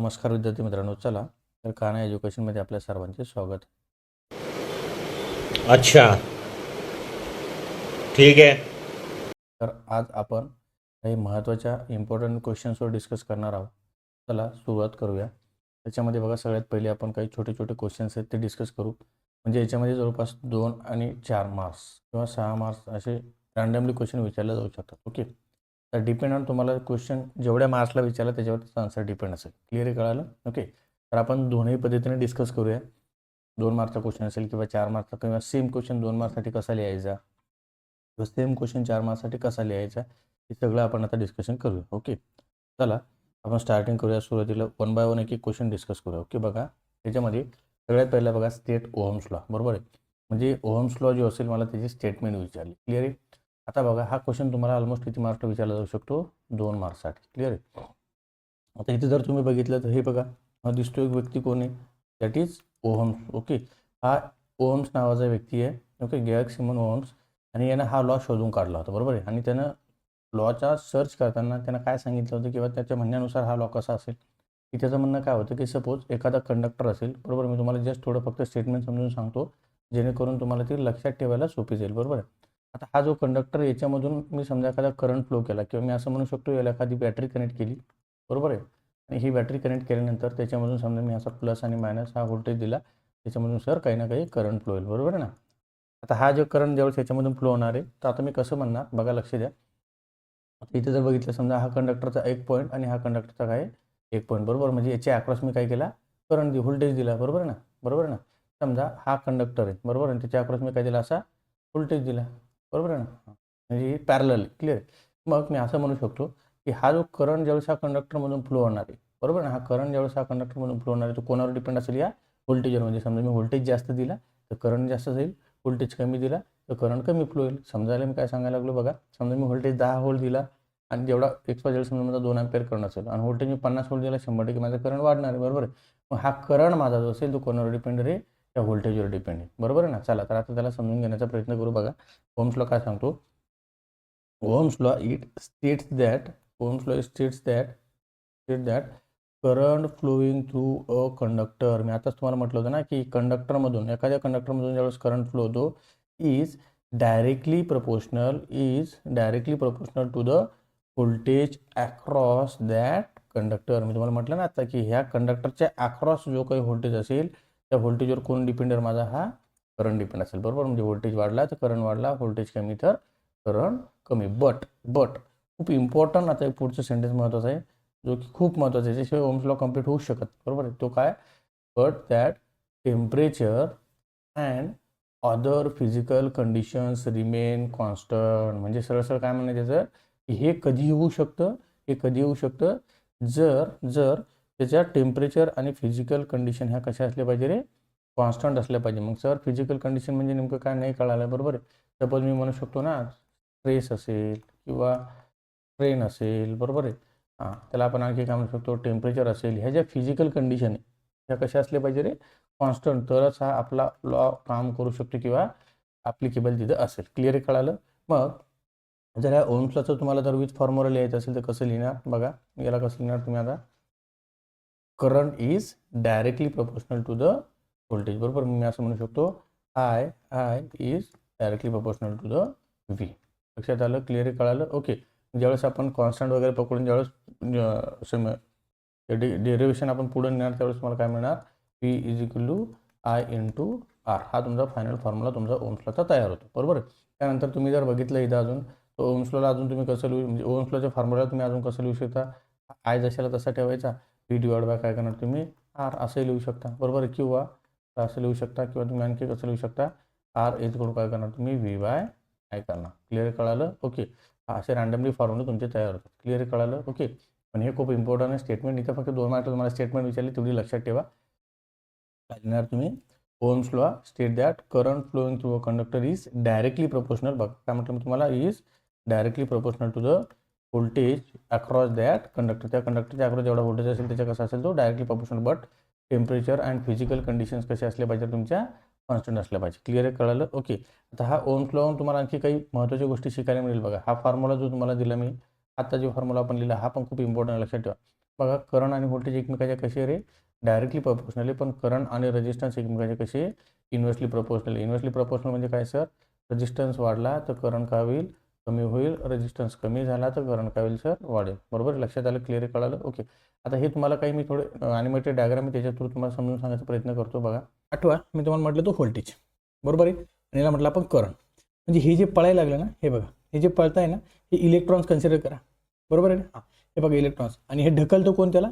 नमस्कार विद्यार्थी मित्रांनो, चला तर कान्हा एज्युकेशनमध्ये आपल्या सर्वांचे स्वागत. अच्छा, ठीक है. तर आज आपण काही महत्त्वाच्या इम्पॉर्टंट क्वेश्चन्सवर डिस्कस करणार आहोत. चला सुरुवात करूया. त्याच्यामध्ये बघा, सगळ्यात पहिले आपण काही छोटे छोटे क्वेश्चन्स आहेत ते डिस्कस करू. म्हणजे याच्यामध्ये जवळपास 2 आणि 4 मार्क्स किंवा 6 मार्क्स असे रँडमली क्वेश्चन विचारले जाऊ शकतात. ओके, तर डिपेंड ऑन तुम्हाला क्वेश्चन जेवढ्या मार्क्सला विचारला त्याच्यावर त्याचा आन्सर डिपेंड असेल. क्लिअर कळालं? ओके, तर आपण दोन्ही पद्धतीने डिस्कस करूया. 2 मार्कचा क्वेश्चन असेल किंवा 4 मार्कचा, किंवा सेम क्वेश्चन 2 मार्कसाठी कसा लिहायचा किंवा सेम क्वेश्चन 4 मार्क्ससाठी कसा लिहायचा, हे सगळं आपण आता डिस्कशन करूया. ओके, चला आपण स्टार्टिंग करूया. सुरुवातीला 1 बाय 1 एक क्वेश्चन डिस्कस करूया. ओके, बघा त्याच्यामध्ये सगळ्यात पहिला बघा, स्टेट ओहम्स लॉ. बरोबर आहे, म्हणजे ओहम्स लॉ जो असेल मला त्याची स्टेटमेंट विचारली. क्लिअर आहे? आता बघा, हा क्वेश्चन तुम्हाला ऑलमोस्ट किती मार्क्सला विचारला जाऊ शकतो? 2 मार्क्ससाठी. क्लिअर आहे? आता इथे जर तुम्ही बघितलं तर हे बघा, हा दिसतो एक व्यक्ती कोण आहे? That is Ohm's. ओके, हा ओहम्स नावाचा व्यक्ती आहे. Okay, Georg Simon Ohm's. आणि यानं हा लॉ शोधून काढला होता. बरोबर आहे, आणि त्यानं लॉचा सर्च करताना त्यानं काय सांगितलं होतं किंवा त्याच्या म्हणण्यानुसार हा लॉ कसा असेल, की त्याचं म्हणणं काय होतं की सपोज एखादा कंडक्टर असेल. बरोबर, मी तुम्हाला जस्ट थोडं फक्त स्टेटमेंट समजून सांगतो जेणेकरून तुम्हाला ती लक्षात ठेवायला सोपी जाईल. बरोबर आहे, आता हा जो कंडक्टर, याच्यामधून मी समजा एखादा करंट फ्लो केला, किंवा मी असं म्हणू शकतो याला एखादी बॅटरी कनेक्ट केली. बरोबर आहे, आणि ही बॅटरी कनेक्ट केल्यानंतर त्याच्यामधून समजा मी असा प्लस आणि मायनस हा व्होल्टेज दिला, त्याच्यामधून सर काही ना काही करंट फ्लो होईल. बरोबर आहे ना? आता हा जो करंट ज्यावेळेस ह्याच्यामधून फ्लो होणार आहे, तर आता मी कसं म्हणणार बघा, लक्ष द्या. आता इथे जर बघितलं, समजा हा कंडक्टरचा एक पॉईंट आणि हा कंडक्टरचा काय एक पॉईंट. बरोबर, म्हणजे याच्या अक्रॉस मी काय केला? करंट व्होल्टेज दिला. बरोबर आहे ना? बरोबर आहे ना? समजा हा कंडक्टर आहे. बरोबर, आणि त्याच्या अक्रॉस मी काय दिला? असा व्होल्टेज दिला. बरोबर आहे ना? म्हणजे पॅरलल. क्लिअर? मग मी असं म्हणू शकतो की हा जो करंट ज्यावेळेस हा कंडक्टरमधून फ्लो होणार आहे, बरोबर ना, हा करंट ज्यावेळेस हा कंडक्टरमधून फ्लो होणार आहे, तो कोणावर डिपेंड असेल? या व्होल्टेजवर. म्हणजे समजा मी व्होल्टेज जास्त दिला तर करंट जास्त जाईल, व्होल्टेज कमी दिला तर करंट कमी फ्लो होईल. समजायला मी काय सांगायला लागलो बघा, समजा मी व्होल्टेज 10 व्होल्ट दिला आणि जेवढा एक्सपायर समजा माझा 2 अँपिअर करंट असेल, आणि व्होल्टेज मी 50 व्होल्ट दिला, 100% माझा करंट वाढणार आहे. बरोबर आहे, मग हा करंट माझा जो असेल तो कोणावर डिपेंड आहे? त्या व्होल्टेजवर डिपेंड आहे. बरोबर आहे ना? चला तर आता त्याला समजून घेण्याचा प्रयत्न करू. बघा, ओम्स लॉ काय सांगतो? Ohm's law, it states that Ohm's law states that current flowing through a conductor. मी आताच तुम्हाला म्हटलं होतं ना की कंडक्टरमधून, एखाद्या कंडक्टरमधून ज्यावेळेस करंट फ्लो होतो, is directly proportional to the voltage across that conductor. मी तुम्हाला म्हटलं ना आता की ह्या कंडक्टरच्या अक्रॉस जो काही व्होल्टेज असेल, त्या व्होल्टेजवर कोण डिपेंड आहे? माझा हा करंट डिपेंड असेल. बरोबर, म्हणजे व्होल्टेज वाढला तर करंट वाढला, व्होल्टेज कमी तर करंट कमी. बट खूप इम्पॉर्टंट आता एक पुढचं सेंटेन्स महत्त्वाचं आहे, जो की खूप महत्त्वाचा आहे, त्याशिवाय ओम्स लॉ कम्प्लीट होऊ शकत. बरोबर आहे, तो काय? But that temperature and other physical conditions remain constant. म्हणजे सरळ काय म्हणायचं त्याचं, की हे कधी होऊ शकतं? हे कधी होऊ शकतं? जर त्याच्या टेम्परेचर आणि फिजिकल कंडिशन ह्या कशा असल्या पाहिजे रे? कॉन्स्टंट असल्या पाहिजे. मग सर फिजिकल कंडिशन म्हणजे नेमकं काय? नाही कळालं. बरोबर आहे, सपोज मी म्हणू शकतो ना, स्ट्रेस असेल किंवा ट्रेन असेल. बरोबर आहे, हां, त्याला आपण आणखी काय म्हणू शकतो? टेम्परेचर असेल. ह्या ज्या फिजिकल कंडिशन आहे ह्या कशा असल्या पाहिजे रे? कॉन्स्टंट. तरच हा आपला लॉ काम करू शकतो किंवा ॲप्लिकेबल तिथं असेल. क्लिअर कळालं? मग जर ह्या ओम्स लॉचं तुम्हाला जर विथ फॉर्म्युला लिहायचं असेल तर कसं लिहिणार बघा, याला कसं लिहिणार तुम्ही आता? Current is directly proportional to the voltage. बरोबर, मी असं म्हणू शकतो, I is directly proportional to the V. लक्षात आलं? क्लिअर कळालं? ओके, ज्यावेळेस आपण कॉन्स्टंट वगैरे पकडून ज्यावेळेस डेरिव्हेशन आपण पुढे नेणार, त्यावेळेस तुम्हाला काय मिळणार? P is equal to I into R. हा तुमचा फायनल फॉर्म्युला तुमचा ओम्स लॉचा तयार होतो. बरोबर आहे, त्यानंतर तुम्ही जर बघितलं इथं अजून, तर ओम्स लॉला अजून तुम्ही कसं लिहू, म्हणजे ओम्स लॉच्या फॉर्म्युला तुम्ही अजून कसं लिहू शकता? आय जशाला तसा ठेवायचा, पी डिवाइड बाय काय करणार तुम्ही? आर असंही लिहू शकता. बरोबर आहे, किंवा असं लिहू शकता, किंवा तुम्ही आणखी कसं लिहू शकता? आर इज इक्वल टू काय करणार तुम्ही? व्ही बाय आय करणार. क्लिअर कळालं? ओके, असे रँडमली फॉर्म्युले तुमचे तयार होतात. क्लिअर कळालं? ओके, पण हे खूप इम्पॉर्टंट आहे स्टेटमेंट. इथं फक्त 2 मार्क तुम्हाला स्टेटमेंट विचारली, तेवढी लक्षात ठेवा. काय लिहिणार तुम्ही? Ohm's law state that current flowing through a conductor is directly proportional. बघा काय म्हटलं मी तुम्हाला? Is directly proportional to the voltage across that conductor. त्या कंडक्टरच्या अक्रॉस जेवढा व्होल्टेज असेल त्याच्या कसा असेल तो directly proportional. But temperature and physical conditions कसे असले पाहिजे? तुमच्या कॉन्स्टंट असल्या पाहिजे. क्लिअर कळालं? ओके, आता हा ओम्स लॉ तुम्हाला आणखी काही महत्त्वाच्या गोष्टी शिकायला मिळेल. बघा, हा फॉर्म्युला जो तुम्हाला दिला मी, आता जो फॉर्म्युला आपण लिहिला हा पण खूप इम्पॉर्टंट, लक्षात ठेवा. बघा करंट आणि व्होल्टेज एकमेकाच्या कसे रे डायरेक्टली प्रपोर्शनल आहे, पण करंट आणि रेजिस्टन्स एकमेकाचे कसे इन्व्हर्सली प्रपोर्शनल. इन्व्हर्सली प्रपोर्शनल म्हणजे काय सर, रेजिस्टन्स वाढला तर करंट काय होईल, कमी होईल. रेजिस्टन्स कमी झाला तर करंट काय होईल सर, वाढेल. बरोबर, लक्षात आलं, क्लिअर कळालं. ओके, आता हे तुम्हाला काही मी थोडे ॲनिमेटेड डायग्राम मी त्याच्या थ्रू तुम्हाला समजून सांगायचा प्रयत्न करतो. बघा आठवा मी तुम्हाला म्हटलं तो व्होल्टेज, बरोबर आहे, आणि याला म्हटलं आपण करंट. म्हणजे हे जे पळायला लागलं ना, हे बघा हे जे पळत आहे ना, हे इलेक्ट्रॉन्स कन्सिडर करा, बरोबर आहे ना. हे बघा इलेक्ट्रॉन्स, आणि हे ढकलतो कोण, त्याला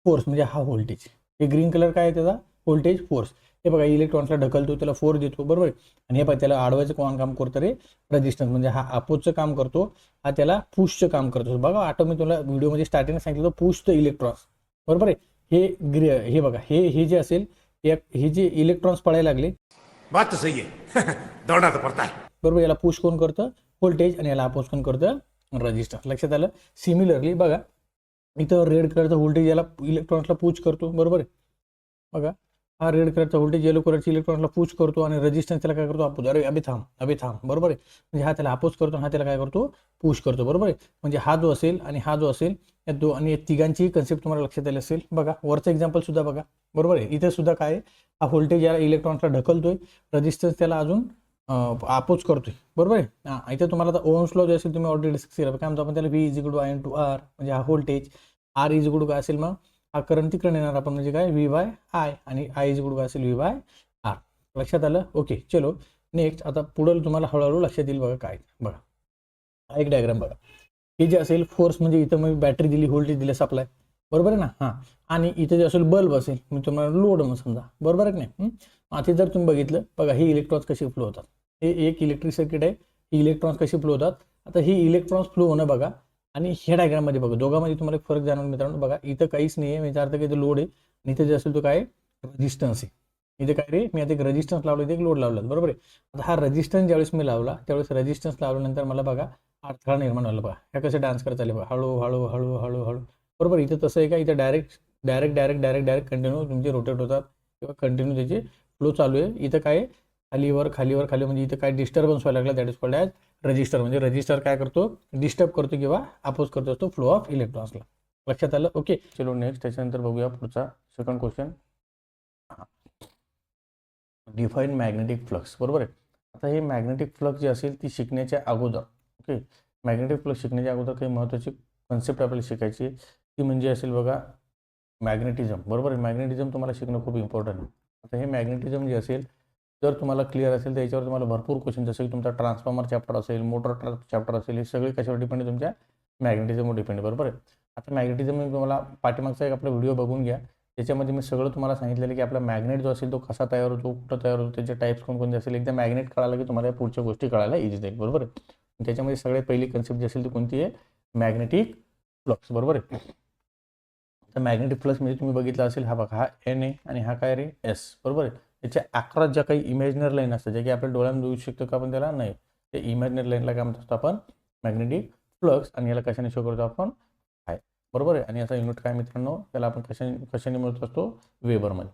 फोर्स, म्हणजे हा व्होल्टेज. हे ग्रीन कलर काय आहे त्याचा, व्होल्टेज फोर्स. हे बघा इलेक्ट्रॉन्सला ढकलतो, त्याला फोर्स देतो, बरोबर आहे. आणि हे बघा त्याला अडवायचं कोण काम करतं रे, रेजिस्टन्स, म्हणजे हा अपोजचं काम करतो, हा त्याला पुशचं काम करतो. बघा आठव मी तुला व्हिडिओमध्ये स्टार्टिंग सांगितलं पुश द इलेक्ट्रॉन्स, बरोबर आहे. हे बघा हे जे असेल, हे जे इलेक्ट्रॉन्स पळायला लागले, बात तो सही है दौड़ना तो पड़ता है, बरोबर. याला पुश कोण करतं, व्होल्टेज, आणि याला अपोज कोण करतं, रेजिस्टन्स. लक्षात आलं. सिमिलरली बघा इथं रेड कलरचा व्होल्टेज याला इलेक्ट्रॉन्सला पुश करतो, बरोबर आहे. बघा हा रेड कलरचा व्होल्टेज येलो कलरची इलेक्ट्रॉन्सला पुश करतो, आणि रेजिस्टन्स त्याला काय करतो, अपोज. अरे अभि थांब, बरोबर आहे. म्हणजे हा त्याला अपोज करतो, हा त्याला काय करतो, पुश करतो, बरोबर आहे. म्हणजे हा जो असेल आणि हा जो असेल, या आणि या तिघांची कन्सेप्ट तुम्हाला लक्षात आली असेल. बघा वरचं एक्झाम्पल सुद्धा बघा, बरोबर आहे. इथे सुद्धा काय, हा व्होल्टेज याला इलेक्ट्रॉन्सला ढकलतोय, रेजिस्टन्स त्याला अजून अपोज करतोय, बरोबर आहे. हां, इथे तुम्हाला आता ओहम्स लॉ जे असेल तुम्ही ऑलरेडी डिस्कस केलं. काय म्हणतो आपण त्याला, V = I × R, म्हणजे हा व्होल्टेज. R = काय असेल, मग हा करंट तिकडे येणार आपण, म्हणजे काय V/I, आणि I = काय असेल, V/R. लक्षात आलं. ओके चलो नेक्स्ट. आता पुढे तुम्हाला हळूहळू लक्षात येईल. बघा काय, बघा हा एक डायग्राम बघा. हे जे असेल फोर्स, म्हणजे इथं मी बॅटरी दिली, व्होल्टेज दिलं सप्लाय, बरोबर आहे ना. हां, आणि इथे जे असेल बल्ब असेल, मी तुम्हाला लोड मग समजा, बरोबर आहे की नाही. आता जर तुम्ही बघितलं, बघा ही इलेक्ट्रॉन्स कशी फ्लो होतात. हे एक इलेक्ट्रिक सर्किट आहे, ही इलेक्ट्रॉन्स कशी फ्लो होतात. आता ही इलेक्ट्रॉन्स फ्लो होणं बघा, आणि ह्या डायग्राममध्ये बघा दोघांमध्ये तुम्हाला एक फरक जाणवून मित्रांनो. बघा इथं काहीच नाही आहे, म्हणजे अर्थ काही लोड आहे, आणि इथं जे असेल तो काय रेजिस्टन्स आहे. इथे काय रे, मी आता एक रेजिस्टन्स लावलं, इथे एक लोड लावला, बरोबर आहे. आता हा रेजिस्टन्स ज्यावेळेस मी लावला, त्यावेळेस रेजिस्टन्स लावल्यानंतर मला बघा अडथळा निर्माण झाला. बघा ह्या कसे डान्स करत चालले बघा, हळू हळू हळू हळू हळू, बरोबर. इथं तसं आहे का, इथं डायरेक्ट कंटिन्यू तुमचे रोटेट होतात, किंवा कंटिन्यू त्याचे फ्लो चालू आहे. इथं काय खालीवर, म्हणजे इथं काय डिस्टर्बन्स व्हायला लागला, that is called as register. म्हणजे रजिस्टर काय करतो, डिस्टर्ब करतो किंवा अपोज करतो असतो फ्लो ऑफ इलेक्ट्रॉन्सला. लक्षात आलं. ओके चलो नेक्स्ट. त्याच्यानंतर बघूया पुढचा second question. Define magnetic flux, बरोबर आहे. आता हे मॅग्नेटिक फ्लक्स जे असेल ती शिकण्याच्या अगोदर, ओके, मॅग्नेटिक फ्लक्स शिकण्याच्या अगोदर काही महत्त्वाची कन्सेप्ट आपल्याला शिकायची, ती म्हणजे असेल बघा मॅग्नेटिझम, बरोबर आहे. मॅग्नेटिझम तुम्हाला शिकणं खूप इम्पॉर्टंट आहे. आता हे मॅग्नेटिझम जे असेल, जर तुम्हाला क्लिअर असेल तर याच्यावर तुम्हाला भरपूर क्वेश्चन, जसं की तुमचा ट्रान्सफॉर्मर चॅप्टर असेल, मोटर चॅप्टर असेल, हे सगळे कशावर डिपेंड आहे, तुमच्या मॅग्नेटिझमवर डिपेंड आहे, बरोबर आहे. आता मॅग्नेटिझम मी तुम्हाला पाठीमागचा एक आपला व्हिडिओ बघून घ्या, त्याच्यामध्ये मी सगळं तुम्हाला सांगितलेलं की आपला मॅग्नेट जो असेल तो कसा तयार होतो, कुठं तयार होतो, त्याचे टाईप्स कोणकोणते असेल. एकदा मॅग्नेट कळालं की तुम्हाला पुढच्या गोष्टी कळायला इझी जाईल, बरोबर आहे. त्याच्यामध्ये सगळ्यात पहिली कन्सेप्ट जी असेल ती कोणती आहे, मॅग्नेटिक फ्लक्स, बरोबर आहे. तर मॅग्नेटिक फ्लक्स म्हणजे तुम्ही बघितलं असेल, हा बघा हा N आहे, आणि हा काय रे S, बरोबर आहे. त्याच्या अक्रॉस ज्या काही इमॅजिनरी लाईन असतात, ज्या की आपल्या डोळ्यानं बघू शकतो का आपण, त्याला नाही, ते इमॅजिनरी लाईनला काय म्हणतो आपण, मॅग्नेटिक फ्लक्स. आणि याला कशाने शो करतो आपण, आहे, बरोबर आहे. आणि याचा युनिट काय मित्रांनो, त्याला आपण कशाने मिळत असतो, वेबरमध्ये.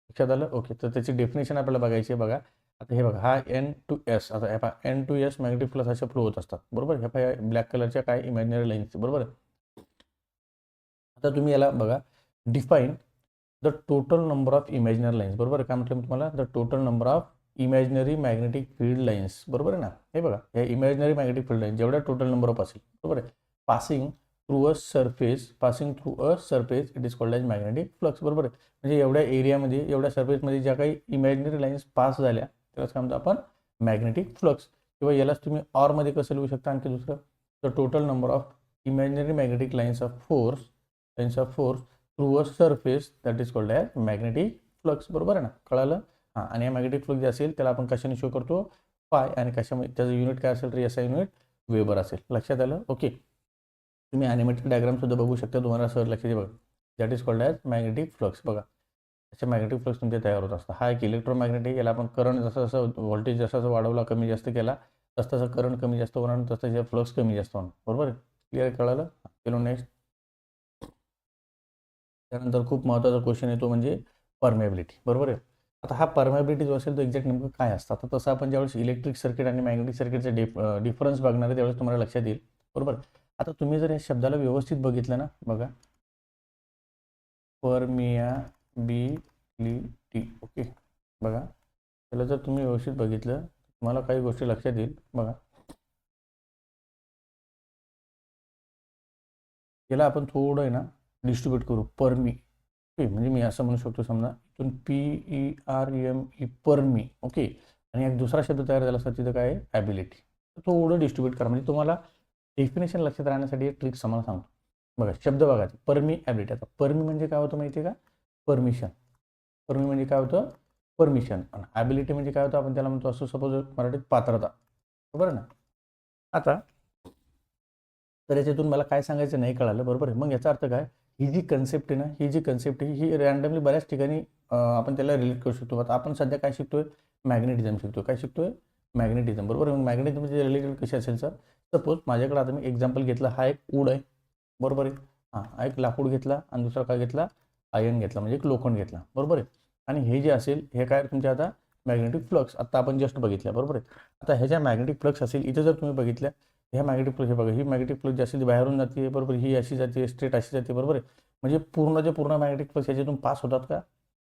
लक्षात आलं. ओके, तर त्याची डेफिनेशन आपल्याला बघायची आहे. बघा आता हे बघा हा N to S, आता हे पहा N to S magnetic flux असे फ्लो होत असतात, बरोबर. हे पहा ब्लॅक कलरच्या काय इमॅजिनरी लाईन्स, बरोबर आहे. आता तुम्ही याला बघा, define the total number of imaginary lines, बरोबर आहे. काय म्हटलं मी तुम्हाला, the total number of imaginary magnetic field lines, बरोबर आहे ना. हे बघा या इमॅजिनरी मॅग्नेटिक फील्ड लाईन जेवढ्या टोटल नंबर ऑफ असेल, बरोबर आहे, passing through a surface it is called as magnetic flux, बरोबर आहे. म्हणजे एवढ्या एरियामध्ये, एवढ्या सरफेसमध्ये ज्या काही इमॅजिनरी लाईन्स पास झाल्या त्यालाच काय म्हणतो आपण, मॅग्नेटिक फ्लक्स. किंवा यालाच तुम्ही ऑरमध्ये कसं लिहू शकता आणखी दुसरं, the total number of imaginary magnetic lines of force through a surface that is called as magnetic flux, बरोबर आहे ना. कळालं. हां, आणि या मॅग्नेटिक फ्लक्स जे असेल त्याला आपण कशाने शो करतो, फाय, आणि कशामध्ये त्याचं युनिट काय असेल, SI युनिट वेबर असेल. लक्षात आलं. ओके, तुम्ही ॲनिमेटेड डायग्रामसुद्धा बघू शकता, तुम्हाला सर लक्षात बघा, that is called as magnetic flux. बघा अशा मॅग्नेटिक फ्लक्स तुमचे तयार होत असतात. हा एक इलेक्ट्रोमॅग्नेटिक, याला आपण करंट जसं जसं व्होल्टेज जसं वाढवला, कमी जास्त केला, तसं करंट कमी जास्त होणार, तसं फ्लक्स कमी जास्त होणार, बरोबर आहे. क्लिअर कळालं. चलो नेक्स्ट. त्यानंतर खूप महत्त्वाचा क्वेश्चन येतो म्हणजे परमेबिलिटी, बरोबर आहे. आता हा परमेबिलिटी जो असेल तो एक्झॅक्ट नेमकं काय असतं. आता तसं आपण ज्यावेळेस इलेक्ट्रिक सर्किट आणि मॅग्नेटिक सर्किटचे डिफरन्स बघणार आहे त्यावेळेस तुम्हाला लक्षात येईल, बरोबर. आता तुम्ही जर या शब्दाला व्यवस्थित बघितलं ना, बघा परमियाबिलिटी. ओके, बघा त्याला जर तुम्ही व्यवस्थित बघितलं तुम्हाला काही गोष्टी लक्षात येईल. बघा याला आपण थोडं आहे ना डिस्ट्रीब्यूट करू. परमी, ओके, म्हणजे मी असं म्हणू शकतो समजा इथून PERME परमी. ओके, आणि एक दुसरा शब्द तयार झाला असता तिथं काय आहे ॲबिलिटी. थोडं डिस्ट्रीब्यूट करा म्हणजे तुम्हाला डेफिनेशन लक्षात राहण्यासाठी एक ट्रिक्स आम्हाला सांगतो. बघा शब्द बघा, परमी ॲबिलिटी. आता परमी म्हणजे काय होतं माहिती आहे का, परमिशन. परमी म्हणजे काय होतं, परमिशन. आणि ॲबिलिटी म्हणजे काय होतं, आपण त्याला म्हणतो असं सपोज मराठीत पात्रता, बरोबर ना. आता तर याच्यातून मला काय सांगायचं नाही कळालं, बरोबर आहे. मग याचा अर्थ काय, ही जी कन्सेप्ट आहे ना, ही जी कन्सेप्ट आहे ही रँडमली बऱ्याच ठिकाणी आपण त्याला रिलेट करू शकतो. आता आपण सध्या काय शिकतोय, मॅग्नेटिझम शिकतो. काय शिकतोय, मॅग्नेटिझम, बरोबर. मग मॅग्नेटिझमचे रिलेटेड कसे असेल सर, सपोज माझ्याकडे आता मी एक्झाम्पल घेतलं, हा एक वूड आहे, बरोबर आहे. हा एक लाकूड घेतला आणि दुसरा काय घेतला, आयर्न घेतला, म्हणजे एक लोखंड घेतला, बरोबर आहे. आणि हे जे असेल हे काय तुमच्या आता मॅग्नेटिक फ्लक्स, आता आपण जस्ट बघितलं, बरोबर आहे. आता ह्याच्या मॅग्नेटिक फ्लक्स असेल, इथे जर तुम्ही बघितलं ह्या मॅग्नेटिक फ्लक्स, हे बघा ही मॅग्नेटिक फ्लक्स जी असेल ती बाहेरून जाते, बरोबर. ही अशी जाते, स्ट्रेट अशी जाते, बरोबर आहे. म्हणजे पूर्णचे पूर्ण मॅग्नेटिक फ्लक्स याच्यातून पास होतात का,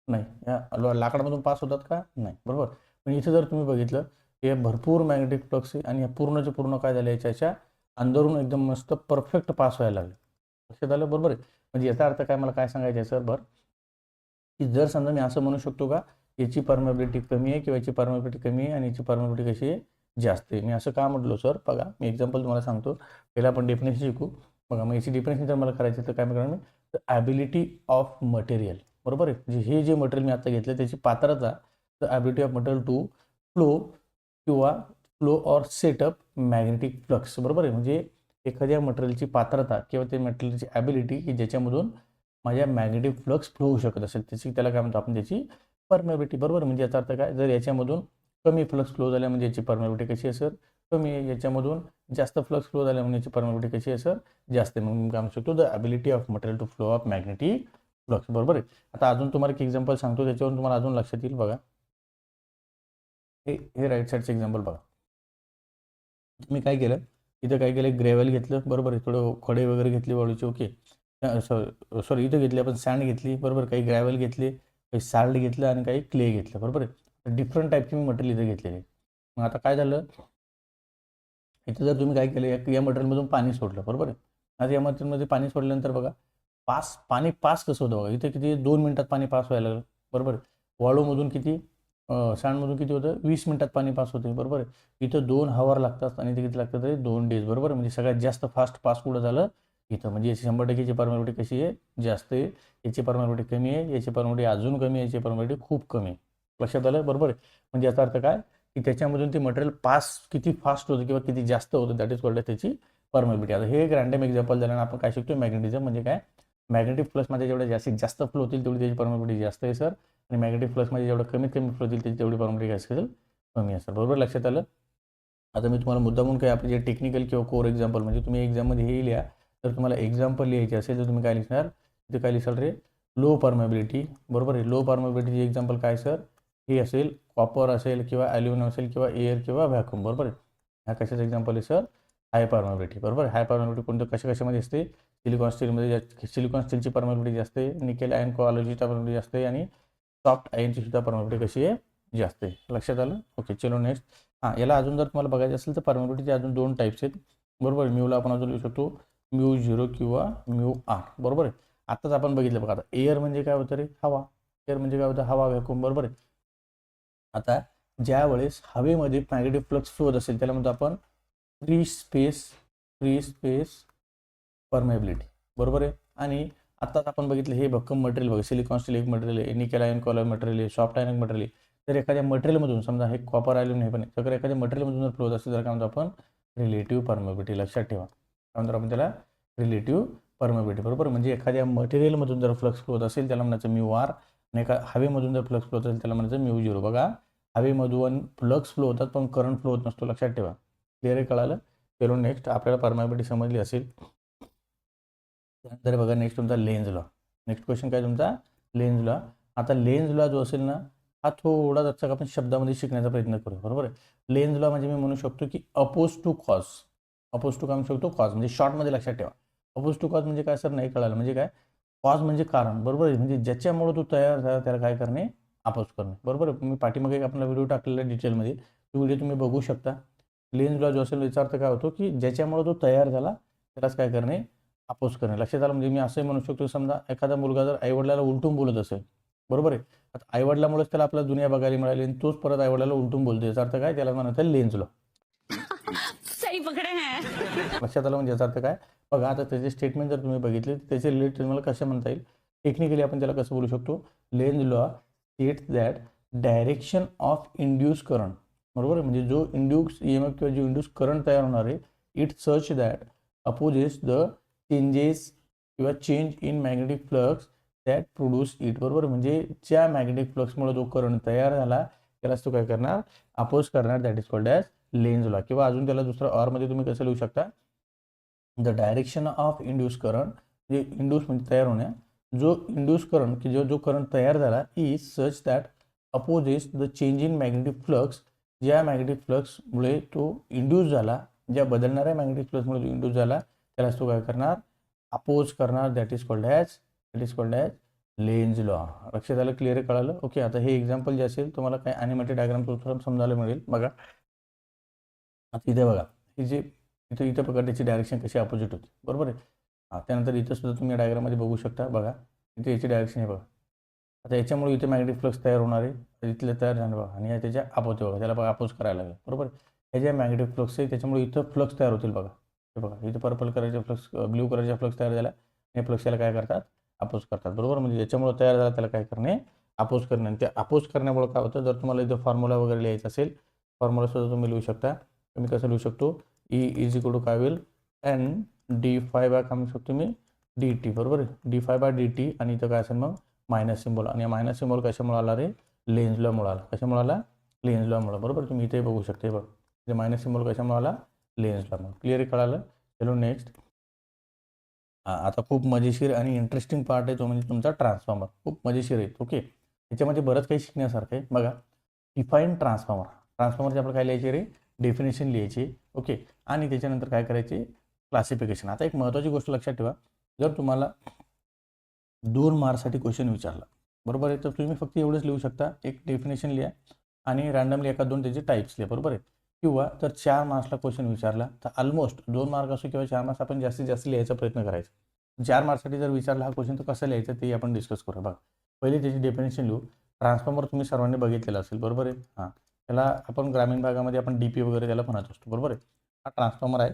नाही. या लाकडामधून पास होतात का, नाही, बरोबर. पण इथे जर तुम्ही बघितलं हे भरपूर मॅग्नेटिक फ्लक्स आहे आणि पूर्णचे पूर्ण काय झाले, याच्या अंदरून एकदम मस्त परफेक्ट पास व्हायला लागले. लक्षात आलं, बरोबर आहे. म्हणजे याचा अर्थ काय, मला काय सांगायचं आहे सर, बरं की जर समजा मी असं म्हणू शकतो का, याची परमेबिलिटी कमी आहे किंवा याची परमेबिलिटी कमी आहे आणि याची परमेबिलिटी कशी आहे, जास्त आहे. मी असं का म्हटलो सर, बघा मी एक्झाम्पल तुम्हाला सांगतो. पहिला आपण डेफिनेशन शिकू. बघा मग याची डेफिनेशन जर मला करायची तर काय करणार मी, तर ॲबिलिटी ऑफ मटेरियल, बरोबर आहे. म्हणजे हे जे मटेरियल मी आता घेतलं त्याची पात्रता, तर ability of material to flow किंवा flow or set up magnetic flux, बरोबर आहे. म्हणजे एखाद्या मटेरियलची पात्रता किंवा ते मटेरियलची ॲबिलिटी की ज्याच्यामधून माझ्या मॅग्नेटिक फ्लक्स फ्लो होऊ शकत असेल, त्याची त्याला काय म्हणतो आपण, त्याची परमेबिलिटी, बरोबर. म्हणजे याचा अर्थ काय, जर याच्यामधून कमी फ्लक्स फ्लो झाल्या म्हणजे याची परमेबिलिटी कशी आहे सर, कमी आहे. याच्यामधून जास्त फ्लक्स फ्लो झाल्या म्हणजे याची परमेबिलिटी कशी आहे सर, जास्त आहे. मग मी काय म्हणू शकतो, the ability of material to flow of magnetic flux, बरोबर आहे. आता अजून तुम्हाला एक एक्झाम्पल सांगतो, त्याच्यावरून तुम्हाला अजून लक्षात येईल. बघा हे राईट साईडचं एक्झाम्पल बघा. मी काय केलं, इथं काय केलं, ग्रेव्हल घेतलं, बरोबर आहे. थोडं खडे वगैरे घेतले वाळूचे, ओके. सॉरी इथं घेतली आपण सँड घेतली, बरोबर. काही ग्रॅव्हल घेतले, काही साल्ट घेतलं आणि काही क्ले घेतलं, बरोबर आहे. डिफरंट टाईपची मी मटेरियल इथं घेतलेली. मग आता काय झालं, इथं जर तुम्ही काय केलं, या मटेरियलमधून पाणी सोडलं, बरोबर आहे. आता या मटेरियलमध्ये पाणी सोडल्यानंतर बघा पाणी पास कसं होतं, बघा इथे किती 2 मिनिटात पाणी पास व्हायला लागलं, बरोबर आहे. वाळूमधून किती, सँडमधून किती होतं, 20 मिनिटात पाणी पास होते, बरोबर आहे. इथं 2 हवर लागतात आणि इथे किती लागतात, 2 डेज, बरोबर आहे. म्हणजे सगळ्यात जास्त फास्ट पास कुठं झालं, इथं. म्हणजे याची 100%ची परमेबिलिटी कशी आहे, जास्त आहे. याची परमेबिलिटी कमी आहे, याची परमेबिलिटी अजून कमी आहे, याची परमेबिलिटी खूप कमी आहे. लक्षात आलं, बरोबर आहे. म्हणजे याचा अर्थ काय, की त्याच्यामधून ते मटेरियल पास किती फास्ट होतं किंवा किती जास्त होतं, दॅट इज कॉल्ड त्याची परमेबिलिटी. आता हे एक रँडम एक्झाम्पल झाल्यानं आपण काय शिकतो, मॅग्नेटिझम म्हणजे काय, मॅग्नेटिक फ्लक्समध्ये जेवढे जास्तीत जास्त फ्लो होतील तेवढी त्याची परमेबिलिटी जास्त आहे सर, आणि मॅग्नेटिक फ्लक्समध्ये जेवढं कमीत कमी फ्लो होतील त्याची तेवढी परमेबिलिटी काय असेल, कमी असेल, बरोबर. लक्षात आलं. आता मी तुम्हाला मुद्दामून काय आपले जे टेक्निकल किंवा कोर एक्झाम्पल, म्हणजे तुम्ही एक्झाममध्ये हे लिहा, तर तुम्हाला एक्झाम्पल लिहायचे असेल तर तुम्ही काय लिहिणार, तिथे काय लिहिसाल रे, लो परमेबिलिटी, बरोबर आहे. लो परमेबिलिटीची एक्झाम्पल काय सर, हे असेल कॉपर असेल किंवा ॲल्युमिनियम असेल किंवा एअर किंवा व्हॅक्यूम, बरोबर आहे. ह्या कशाचं एक्झाम्पल आहे सर, हाय परमेबिलिटी, बरोबर. हाय परमेबिलिटी कोणत्या कशामध्ये असते, सिलिकॉन स्टीलमध्ये. सिलिकॉन स्टीलची परमेबिलिटी जास्त आहे, निकेल आयन कोऑलॉजीची परमेबिलिटी जास्त आहे आणि सॉफ्ट आयनची सुद्धा परमेबिलिटी कशी आहे, जास्त आहे. लक्षात आलं, ओके. चलो नेक्स्ट. हां, याला अजून जर तुम्हाला बघायचं असेल तर परमेबिलिटीचे अजून 2 टाईप्स आहेत, बरोबर. म्यूला आपण अजून लिहू शकतो μ0 किंवा μr, बरोबर आहे. आत्ताच आपण बघितलं बघा. आता एअर म्हणजे काय होतं रे, हवा. एअर म्हणजे काय होतं, हवा, व्हॅक्यूम, बरोबर आहे. आता ज्या वेळेस हवेमध्ये मॅग्नेटिक फ्लक्स फ्लो होत असेल त्याला म्हणतो आपण फ्री स्पेस परमेबिलिटी, बरोबर आहे. आणि आत्ताच आपण बघितलं हे भक्कम मटेरियल बघा, सिलिकॉन स्टील एक मटेरियल आहे, निकेल आयन कॉलर मटेरियल आहे, सॉफ्ट आयन मटेरियल आहे. तर एखाद्या मटेरियलमधून समजा हे कॉपर ॲल्युमिनियम हे पण आहे, तर एखाद्या मटेरियलमधून जर फ्लो होत असेल तर काय म्हणतो आपण, रिलेटिव्ह परमेबिलिटी. लक्षात ठेवा, काय म्हणतो आपण त्याला, रिलेटिव्ह परमेबिलिटी, बरोबर. म्हणजे एखाद्या मटेरियलमधून जर फ्लक्स फ्लो होत असेल त्याला म्हणायचं μr, आणि एका हवेमधून जर फ्लक्स फ्लो होत असेल त्याला म्हणायचं μ0. बघा हवेमधून फ्लक्स फ्लो होतात पण करंट फ्लो होत नसतो, लक्षात ठेवा. क्लिअर आहे, कळालं. चलो नेक्स्ट, आपल्याला परमेबिलिटी समजली असेल. त्यानंतर बघा नेक्स्ट तुमचा लेन्झ लॉ. नेक्स्ट क्वेश्चन काय तुमचा, लेन्झ लॉ. आता लेन्झ लॉ जो असेल ना, हा थोडा जास्त आपण शब्दामध्ये शिकण्याचा प्रयत्न करू, बरोबर आहे. लेन्झ लॉ म्हणजे मी म्हणू शकतो की oppose to cause. Oppose to काय म्हणू शकतो, कॉज म्हणजे शॉर्टमध्ये लक्षात ठेवा. अपोज टू कॉज म्हणजे काय सर, नाही कळालं म्हणजे काय, कॉज म्हणजे कारण, बरोबर आहे. म्हणजे ज्याच्यामुळे तो तयार झाला त्याला काय करणे, अपोज करणे, बरोबर आहे. मी पाठीमागे एक आपला व्हिडिओ टाकलेला डिटेलमध्ये, तो व्हिडिओ तुम्ही बघू शकता. लेन्झ लॉ जो असेल याचा अर्थ काय होतो की ज्याच्यामुळे तो तयार झाला त्यालाच काय करणे, अपोज करणे. लक्षात आलं. म्हणजे मी असंही म्हणू शकतो, समजा एखादा मुलगा जर आईवडिलाला उलटून बोलत असेल, बरोबर आहे, आता आईवडिलामुळेच त्याला आपला दुनिया बघायला मिळाली आणि तोच परत आईवडिलाला उलटून बोलतो, याचा अर्थ काय, त्याला म्हणत आहे लेन्झ लॉ. सही पकड़े हैं। लक्षात आलं. म्हणजे याचा अर्थ काय, बघा आता त्याचे स्टेटमेंट जर तुम्ही बघितले तर त्याचे रिलेटेड तुम्हाला कसं म्हणता येईल, टेक्निकली आपण त्याला कसं बोलू शकतो, Lenz law states that direction of induce current, बरोबर आहे. म्हणजे जो इंड्यूस EMF किंवा जो इंड्यूस करंट तयार होणार आहे, it such that opposes the changes किंवा change in magnetic flux that produce it, बरोबर. म्हणजे ज्या मॅग्नेटिक फ्लक्समुळे जो करंट तयार झाला त्यालाच तो काय करणार, अपोज करणार. That is called as Lenz law. किंवा अजून त्याला दुसरं ऑरमध्ये तुम्ही कसं लिहू शकता, the direction of induce current, जे इंड्यूस म्हणजे तयार होण्या, जो इंड्यूस करंट की जो करंट तयार झाला is such that opposes the change in magnetic flux, ज्या मॅग्नेटिक फ्लक्समुळे तो इंड्यूस झाला, ज्या बदलणाऱ्या मॅग्नेटिक फ्लक्समुळे जो इंड्यूस झाला त्यालाच तो काय करणार, अपोज करणार. That is called as Lenz law. लक्षात आलं, क्लिअर कळालं. ओके, आता हे एक्झाम्पल जे असेल तुम्हाला काही ॲनिमेटेड डायग्राम समजायला मिळेल. बघा आता इथे बघा, ही जे इथं बघा त्याची डायरेक्शन कशी अपोजिट होती, बरोबर आहे. त्यानंतर इथं सुद्धा तुम्ही डायग्राममध्ये बघू शकता. बघा इथे याची डायरेक्शन आहे बघा. आता याच्यामुळे इथे मॅग्नेटिक फ्लक्स तयार होणार आहे, तर इथले तयार झालं बघा, आणि त्याच्या अपोज बघा, त्याला बघा अपोज करायला लागेल, बरोबर. हे जे मॅग्नेटिक फ्लक्स आहे त्याच्यामुळे इथं फ्लक्स तयार होतील बघा. हे बघा इथं पर्पल कलरचे फ्लक्स, ब्ल्यू कलरच्या फ्लक्स तयार झाला, आणि फ्लक्स याला काय करतात, अपोज करतात, बरोबर. म्हणजे ज्याच्यामुळे तयार झाला त्याला काय करणे, अपोज करणे. आणि ते अपोज करण्यामुळे काय होतं, जर तुम्हाला इथं फॉर्म्युला वगैरे लिहायचा असेल, फॉर्म्युला सुद्धा तुम्ही लिहू शकता. तुम्ही कसं लिहू शकतो, E इज इक्वल टू काय होईल, NdΦ बाय काय म्हणू शकतो मी, dt, बरोबर आहे. dΦ बाय dt, आणि इथं काय असेल मग मायनस सिम्बॉल, आणि मायनस सिम्बॉल कशामुळे आला रे, लेन्झ लॉमुळे आला. कशामुळे आला, लेन्झ लॉमुळे, बरोबर. तुम्ही इथे बघू शकता, बघ म्हणजे मायनस सिम्बॉल कशामुळे आला, लेन्झ लॉमुळे. क्लिअर कळालं. चलो नेक्स्ट. आता खूप मजेशीर आणि इंटरेस्टिंग पार्ट आहे तो म्हणजे तुमचा ट्रान्सफॉर्मर. खूप मजेशीर आहे. ओके, याच्यामध्ये बरंच काही शिकण्यासारखं आहे. बघा, डिफाईन ट्रान्सफॉर्मरचे आपण काय लिहायचे रे, डेफिनेशन लिहायची. ओके, आणि त्याच्यानंतर काय करायचे, क्लासिफिकेशन. आता एक महत्त्वाची गोष्ट लक्षात ठेवा, जर तुम्हाला 2 मार्क्ससाठी क्वेश्चन विचारला, बरोबर आहे, तर तुम्ही फक्त एवढंच लिहू शकता, एक डेफिनेशन लिहा आणि रँडमली एखाद दोन त्याचे टाईप्स लिहा, बरोबर आहे. किंवा जर 4 मार्क्सला क्वेश्चन विचारला तर ऑलमोस्ट 2 मार्क असो किंवा 4 मार्क्स आपण जास्तीत जास्त लिहायचा प्रयत्न करायचा. 4 मार्क्ससाठी जर विचारला हा क्वेश्चन तर कसं लिहायचं ते आपण डिस्कस करू. बघा, पहिले त्याची डेफिनेशन लिहू. ट्रान्सफॉर्मर तुम्ही सर्वांनी बघितलेलं असेल, बरोबर आहे. त्याला आपण ग्रामीण भागामध्ये आपण DP वगैरे त्याला म्हणत असतो, बरोबर आहे. हा ट्रान्सफॉर्मर आहे.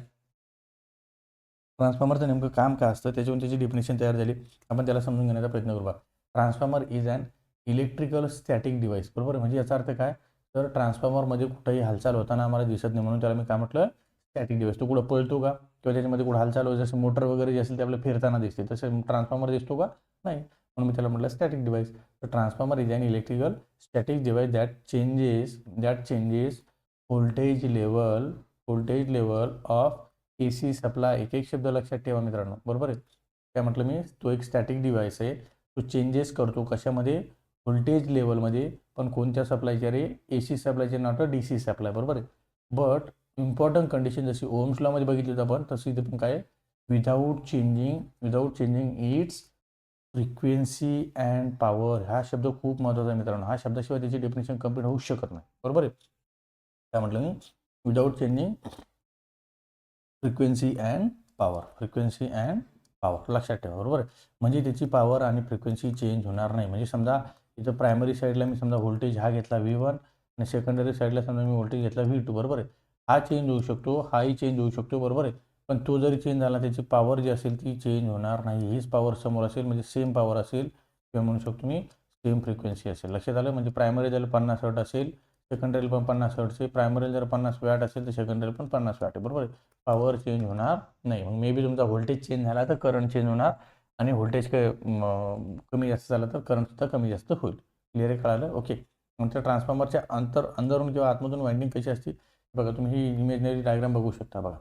ट्रान्सफॉर्मरचं नेमकं काम काय असतं त्याच्यावरून त्याची डेफिनेशन तयार झाली, आपण त्याला समजून घेण्याचा प्रयत्न करू. बघा, transformer is an electrical static device, बरोबर आहे. म्हणजे याचा अर्थ काय, तर ट्रान्सफॉर्मरमध्ये कुठेही हालचाल होताना आम्हाला दिसत नाही, म्हणून त्याला मी काय म्हटलं, स्टॅटिक डिव्हाइस. तो कुठं पळतो का, किंवा त्याच्यामध्ये कुठं हालचाल होते, जसं मोटर वगैरे जे असेल ते आपल्याला फिरताना दिसते, तसं ट्रान्सफॉर्मर दिसतो का, नाही, म्हणून मी त्याला म्हटलं स्टॅटिक डिव्हाइस. तर transformer is an electrical static device that changes voltage level of AC supply. एक शब्द लक्षात ठेवा मित्रांनो, बरोबर आहे. काय म्हटलं मी, तो एक स्टॅटिक डिव्हाइस आहे, तो चेंजेस करतो कशामध्ये, व्होल्टेज लेवलमध्ये. पण कोणत्या सप्लायच्या रे, AC सप्लायचे, नॉट DC सप्लाय, बरोबर आहे. बट इम्पॉर्टंट कंडिशन जशी ओम्स लॉमध्ये बघितली होती आपण, तशी इथे पण काय, without changing it's frequency and power. हा शब्द खूप महत्त्वाचा आहे मित्रांनो. हा शब्दाशिवाय त्याची डेफिनेशन कंप्लीट होऊ शकत नाही, बरोबर आहे. काय म्हटलं मी, without changing frequency and power, लक्षात ठेवा, बरोबर आहे. म्हणजे त्याची पॉवर आणि फ्रिक्वेन्सी चेंज होणार नाही. म्हणजे समजा इथं प्रायमरी साईडला मी समजा व्होल्टेज हा घेतला V1, आणि सेकंडरी साईडला समजा मी व्होल्टेज घेतला V2, बरोबर आहे. हा चेंज होऊ शकतो, हाही चेंज होऊ शकतो, बरोबर आहे. पण तो जरी चेंज झाला त्याची पॉवर जी असेल ती चेंज होणार नाही. हीच पॉवर समोर असेल, म्हणजे सेम पॉवर असेल, किंवा म्हणू शकतो मी सेम फ्रिक्वेन्सी असेल. लक्षात आलं. म्हणजे प्रायमरी जर 50 वॅट असेल, सेकंडरी पण 50 वॅटचे, प्रायमरी जर 50 वॅट असेल तर सेकंडरी पण 50 वॅट आहे, बरोबर आहे. पॉवर चेंज होणार नाही. मग मे बी तुमचा व्होल्टेज चेंज झाला तर करंट चेंज होणार, आणि व्होल्टेज कमी जास्त झालं तर करंटसुद्धा कमी जास्त होईल. क्लिअर आहे, कळालं. ओके, नंतर ट्रान्सफॉर्मरच्या अंदरून किंवा आतमधून वाइंडिंग कशी असते बघा, तुम्ही ही इमेजनरी डायग्राम बघू शकता. बघा,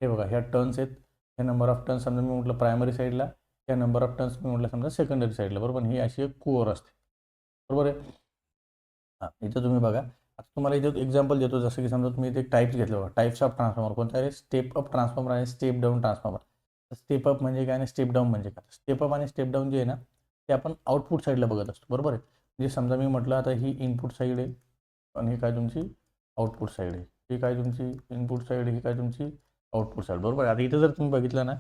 हे बघा, ह्या टर्न्स आहेत, ह्या नंबर ऑफ टर्न्स समजा मी म्हटलं प्रायमरी साईडला, ह्या नंबर ऑफ टर्न्स मी म्हटलं समजा सेकंडरी साईडला, बरोबर. ही अशी एक कोअर असते, बरोबर आहे. इथं तुम्ही बघा, आता तुम्हाला इथं एक्झाम्पल देतो, जसं की समजा तुम्ही इथे टाईप्स घेतलं बघा, टाईप्स ऑफ ट्रान्सफॉर्मर कोणता आहे, स्टेप अप ट्रान्सफॉर्मर आहे, step down transformer. Step up म्हणजे काय आणि स्टेप डाऊन म्हणजे काय. स्टेप अप आणि स्टेप डाऊन जे आहे ना ते आपण आउटपुट साईडला बघत असतो, बरोबर आहे. म्हणजे समजा मी म्हटलं आता ही इनपुट साईड आहे आणि ही काय तुमची आउटपुट साईड आहे. ही काय तुमची इनपुट साईड, ही काय तुमची आउटपुट साईड, बरोबर आहे. आता इथं जर तुम्ही बघितलं ना